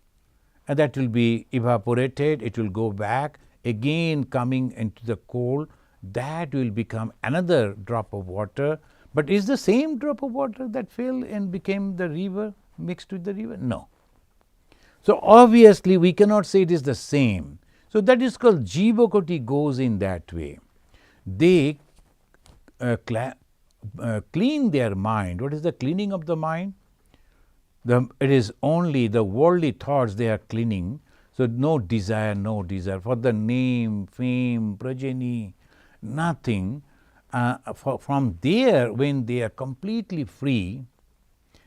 and that will be evaporated, it will go back, again coming into the cold, that will become another drop of water. But is the same drop of water that fell and became the river, mixed with the river? No. So, obviously, we cannot say it is the same. So, that is called Jivakoti goes in that way. They clean their mind. What is the cleaning of the mind? It is only the worldly thoughts they are cleaning. So, no desire for the name, fame, progeny, nothing. From there, when they are completely free,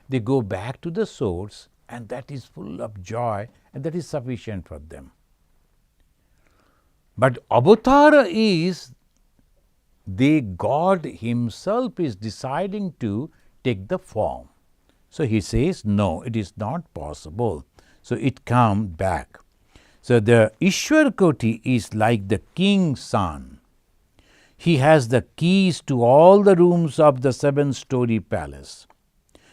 they go back to the source, and that is full of joy, and that is sufficient for them. But avatara is God himself is deciding to take the form. So he says, no, it is not possible. So it comes back. So the Ishwar Koti is like the king's son. He has the keys to all the rooms of the 7-story palace.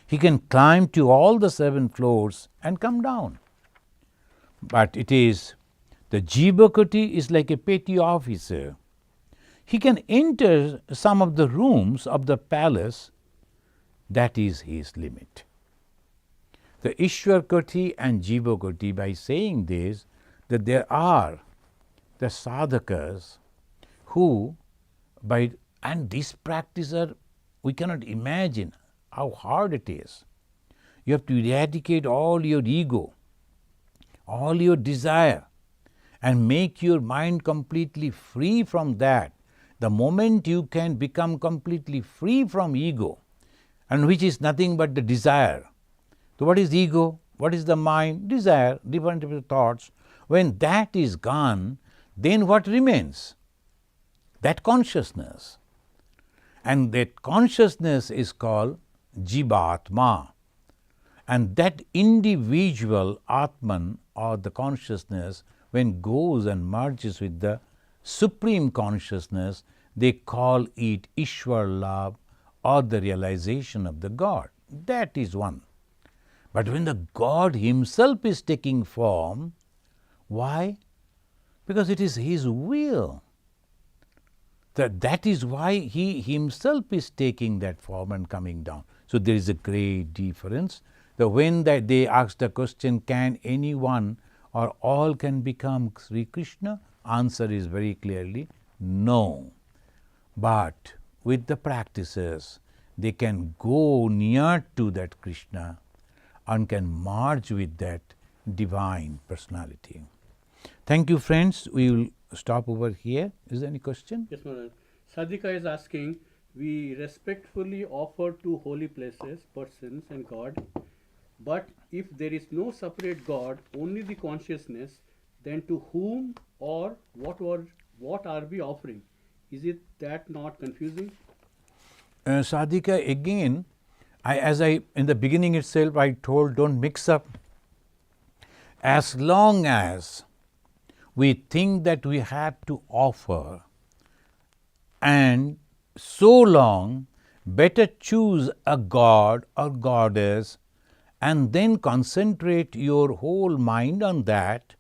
He can climb to all the 7 floors and come down. But it is, the Jivakoti is like a petty officer. He can enter some of the rooms of the palace. That is his limit. The Ishwar Koti and Jivakoti, by saying this, that there are the sadhakas who, and this practice, we cannot imagine how hard it is. You have to eradicate all your ego, all your desire, and make your mind completely free from that. The moment you can become completely free from ego, and which is nothing but the desire. So, what is ego? What is the mind? Desire, different thoughts. When that is gone, then what remains? That consciousness. And that consciousness is called Jivatma. And that individual Atman, or the consciousness, when goes and merges with the supreme consciousness, they call it Ishwar Labh, or the realization of the God. That is one. But when the God himself is taking form, why? Because it is his will. That is why he himself is taking that form and coming down. So there is a great difference. When they ask the question, can anyone or all can become Sri Krishna? Answer is very clearly no. But with the practices, they can go near to that Krishna and can merge with that divine personality. Thank you, friends. We will stop over here. Is there any question?
Yes, Maharaj. Sadhika is asking, we respectfully offer to holy places, persons and God, but if there is no separate God, only the consciousnness, then to whom or what are we offering? Is it that not confusing?
Sadhika, again, as I in the beginning itself I told, don't mix up. As long as we think that we have to offer, and so long, better choose a god or goddess and then concentrate your whole mind on that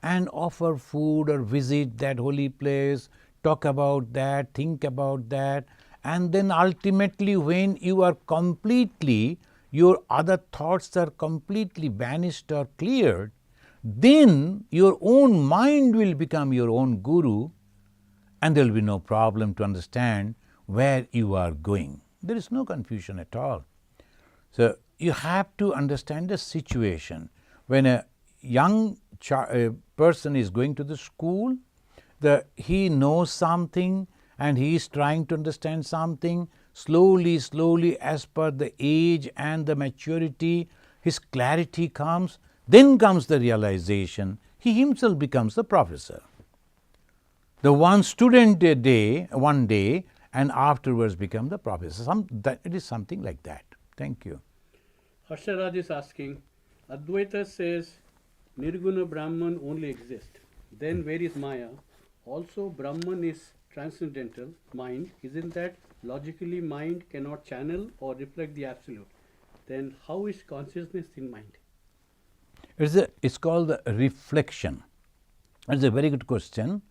and offer food or visit that holy place, talk about that, think about that, and then ultimately when you are completely, your other thoughts are completely banished or cleared, then your own mind will become your own guru, and there will be no problem to understand where you are going. There is no confusion at all. So, you have to understand the situation. When a young person is going to the school, he knows something and he is trying to understand something. Slowly, as per the age and the maturity, his clarity comes. Then comes the realization. He himself becomes the professor. The one student one day, and afterwards become the professor. It is something like that. Thank you.
Harsharaj is asking, Advaita says Nirguna Brahman only exists. Then where is Maya? Also, Brahman is transcendental mind. Isn't that logically mind cannot channel or reflect the absolute? Then how is consciousness in mind?
It's called the reflection. That's a very good question.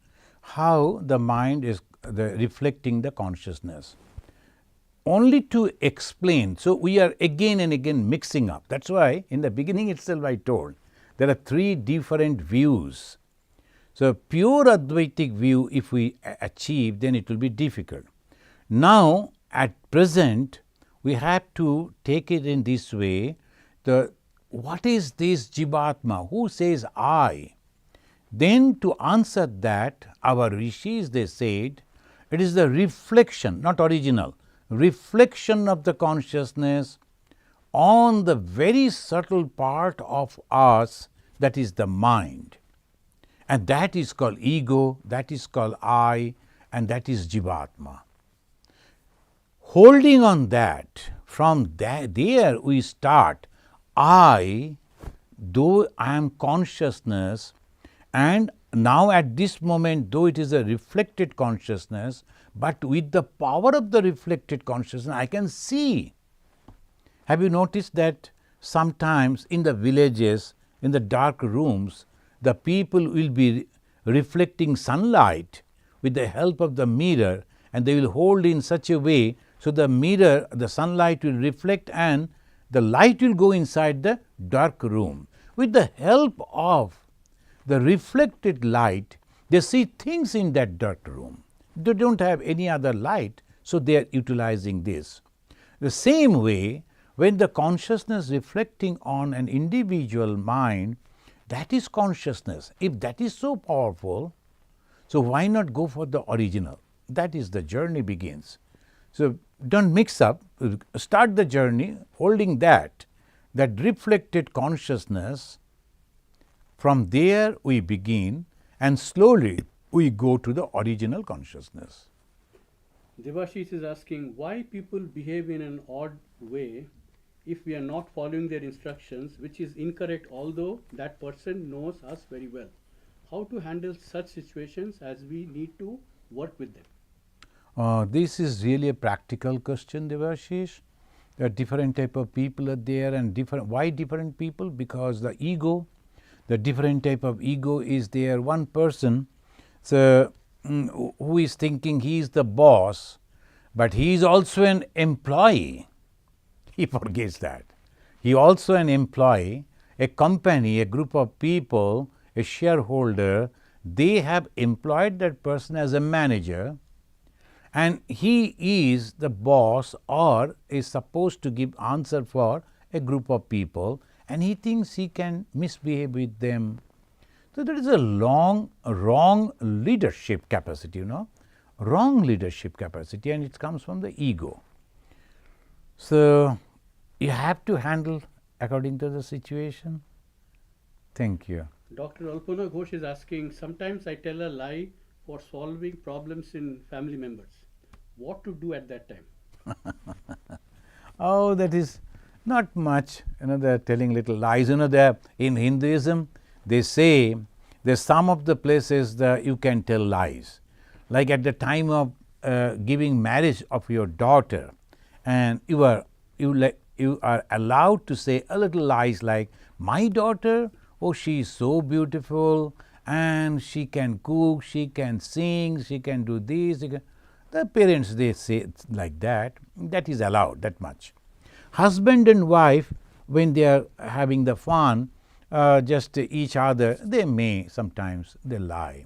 How the mind is reflecting the consciousness. Only to explain, so we are again and again mixing up. That's why in the beginning itself I told there are three different views. So, pure Advaitic view, if we achieve, then it will be difficult. Now, at present, we have to take it in this way. What is this Jivatma? Who says I? Then to answer that, our rishis, they said, it is the reflection, not original, reflection of the consciousness on the very subtle part of us, that is the mind. And that is called ego, that is called I, and that is Jivatma. Holding on that, from there we start, I, though I am consciousness, and now at this moment, though it is a reflected consciousness, but with the power of the reflected consciousness, I can see. Have you noticed that sometimes in the villages, in the dark rooms, the people will be reflecting sunlight with the help of the mirror, and they will hold in such a way, so the mirror, the sunlight will reflect and the light will go inside the dark room. With the help of the reflected light, they see things in that dark room. They don't have any other light, so they are utilizing this. The same way, when the consciousness reflecting on an individual mind, that is consciousness. If that is so powerful, so why not go for the original? That is the journey begins. So, don't mix up, start the journey holding that reflected consciousness. From there we begin, and slowly we go to the original consciousness.
Devashish is asking why people behave in an odd way if we are not following their instructions, which is incorrect, although that person knows us very well. How to handle such situations, as we need to work with them?
This is really a practical question, Devashish. There are different type of people are there, and why different people? Because the ego, the different type of ego is there. One person who is thinking he is the boss, but he is also an employee. He forgets that. He also an employee, a company, a group of people, a shareholder, they have employed that person as a manager, and he is the boss or is supposed to give answer for a group of people, and he thinks he can misbehave with them. So, there is a wrong leadership capacity, wrong leadership capacity, and it comes from the ego. So, you have to handle according to the situation. Thank you.
Dr. Alpana Ghosh is asking, sometimes I tell a lie for solving problems in family members. What to do at that time?
Oh, that is not much. They are telling little lies. In Hinduism, they say there's some of the places that you can tell lies. Like at the time of giving marriage of your daughter, and you are allowed to say a little lies like, my daughter, oh, she is so beautiful, and she can cook, she can sing, she can do this. The parents, they say like that. That is allowed, that much. Husband and wife, when they are having the fun, just each other, they may sometimes they lie.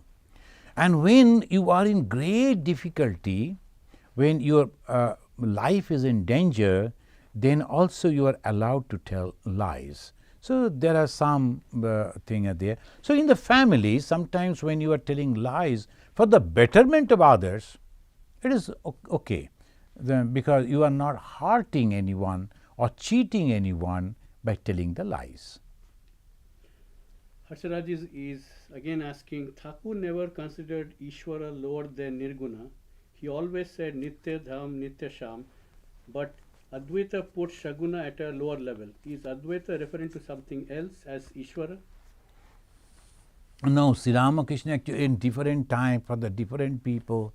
And when you are in great difficulty, when your life is in danger, then also you are allowed to tell lies. So there are some things there. So in the family, sometimes when you are telling lies for the betterment of others, it is okay, because you are not hurting anyone or cheating anyone by telling the lies.
Harsharaj is again asking, Thakur never considered Ishvara lower than Nirguna. He always said Nitya Dham, Nitya Sham, but Advaita put Shaguna at a lower level. Is Advaita referring to something else as Ishvara?
No, Sri Ramakrishna actually in different time for the different people,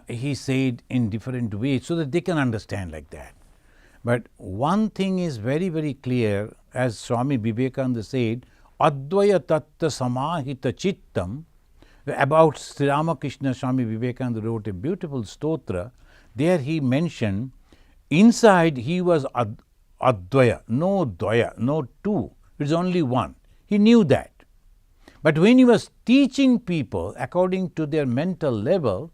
he said in different ways so that they can understand like that. But one thing is very, very clear, as Swami Vivekananda said, Advaya Tattva Samahita Chittam. About Sri Ramakrishna, Swami Vivekananda wrote a beautiful stotra. There he mentioned, inside he was Advaya, no Dvaya, no two, it is only one. He knew that. But when he was teaching people according to their mental level,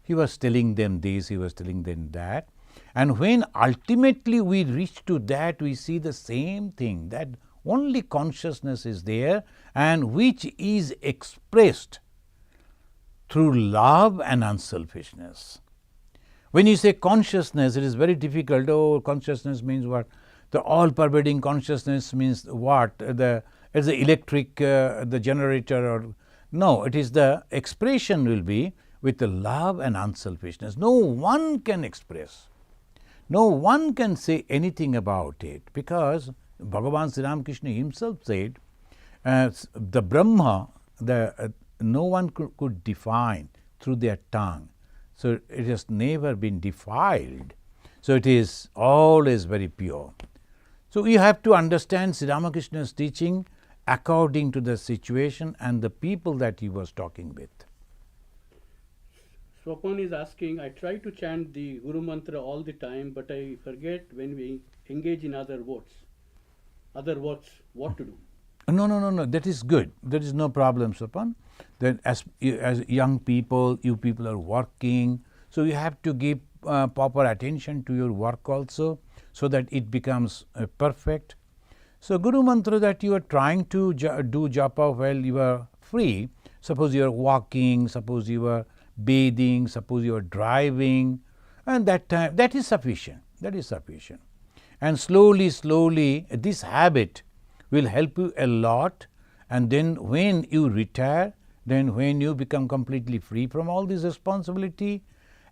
he was telling them this, he was telling them that. And when ultimately we reach to that, we see the same thing, that only consciousness is there and which is expressed through love and unselfishness. When you say consciousness, it is very difficult. Oh, consciousness means what? The all-pervading consciousness means what? Is the electric, the generator, or no? It is the expression will be with the love and unselfishness. No one can express. No one can say anything about it, because Bhagavan Sri Ramakrishna himself said, the Brahma, no one could define through their tongue. So it has never been defiled. So it is always very pure. So you have to understand Sri Ramakrishna's teaching according to the situation and the people that he was talking with.
Swapan is asking, I try to chant the Guru Mantra all the time, but I forget when we engage in other words, what to do.
No, that is good. There is no problem, Swapan. Then as young people, you people are working, so you have to give proper attention to your work also, so that it becomes perfect. So Guru Mantra that you are trying to do japa while you are free, suppose you are walking, suppose you are bathing, suppose you are driving, and that time, that is sufficient. That is sufficient. And slowly, this habit will help you a lot. And then when you retire, then when you become completely free from all this responsibility,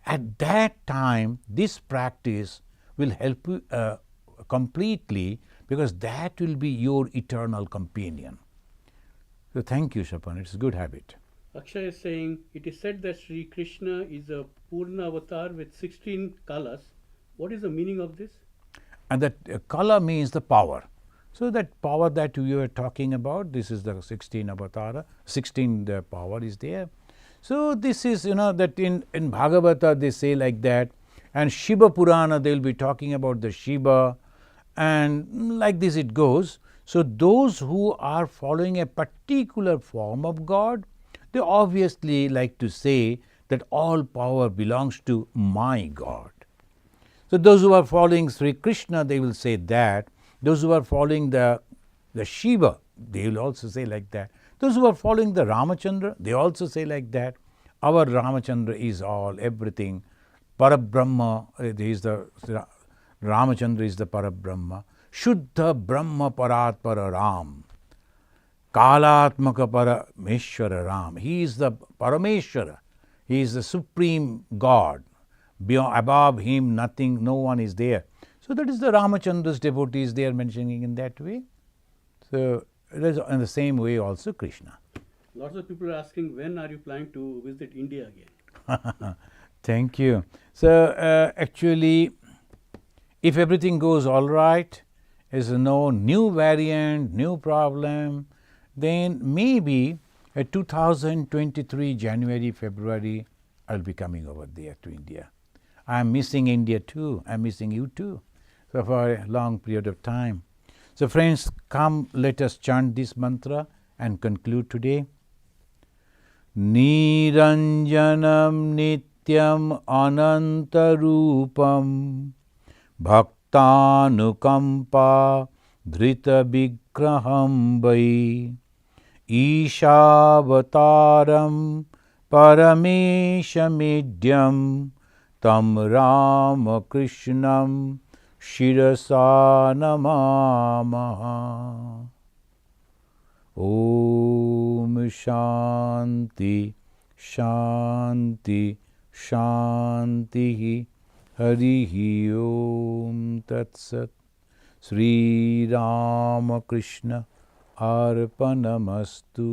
at that time, this practice will help you completely, because that will be your eternal companion. So thank you, Shapan. It's a good habit.
Akshay is saying, it is said that Sri Krishna is a Purna avatar with 16 kalas. What is the meaning of this?
And that kala means the power. So that power that you are talking about, this is the 16 avatara, 16 the power is there. So this is, that in Bhagavata they say like that, and Shiva Purana they will be talking about the Shiva, and like this it goes. So those who are following a particular form of God, they obviously like to say that all power belongs to my God. So those who are following Sri Krishna, they will say that. Those who are following the Shiva, they will also say like that. Those who are following the Ramachandra, they also say like that. Our Ramachandra is all, everything. Parabrahma, Ramachandra is the Parabrahma. Shuddha Brahma Paratpara Ram. Kalatmaka Parameshwara Ram. He is the Parameshwara. He is the supreme God. Beyond, above him, nothing, no one is there. So that is the Ramachandra's devotees they are mentioning in that way. So it is in the same way also Krishna.
Lots of people are asking, when are you planning to visit India again?
Thank you. So actually, if everything goes all right, is no new variant, new problem, then maybe 2023 January, February, I'll be coming over there to India. I'm missing India too. I'm missing you too. for a long period of time. So friends, come, let us chant this mantra and conclude today. Niranjanam nityam anantarupam bhaktanukampa dhrita vigraham vai Ishavataram parameshamidhyam tam Ramakrishnam shirasa namamaha. Om Shanti Shanti Shanti Harihi Om Tat Sat. Sri Ramakrishna Arpanamastu.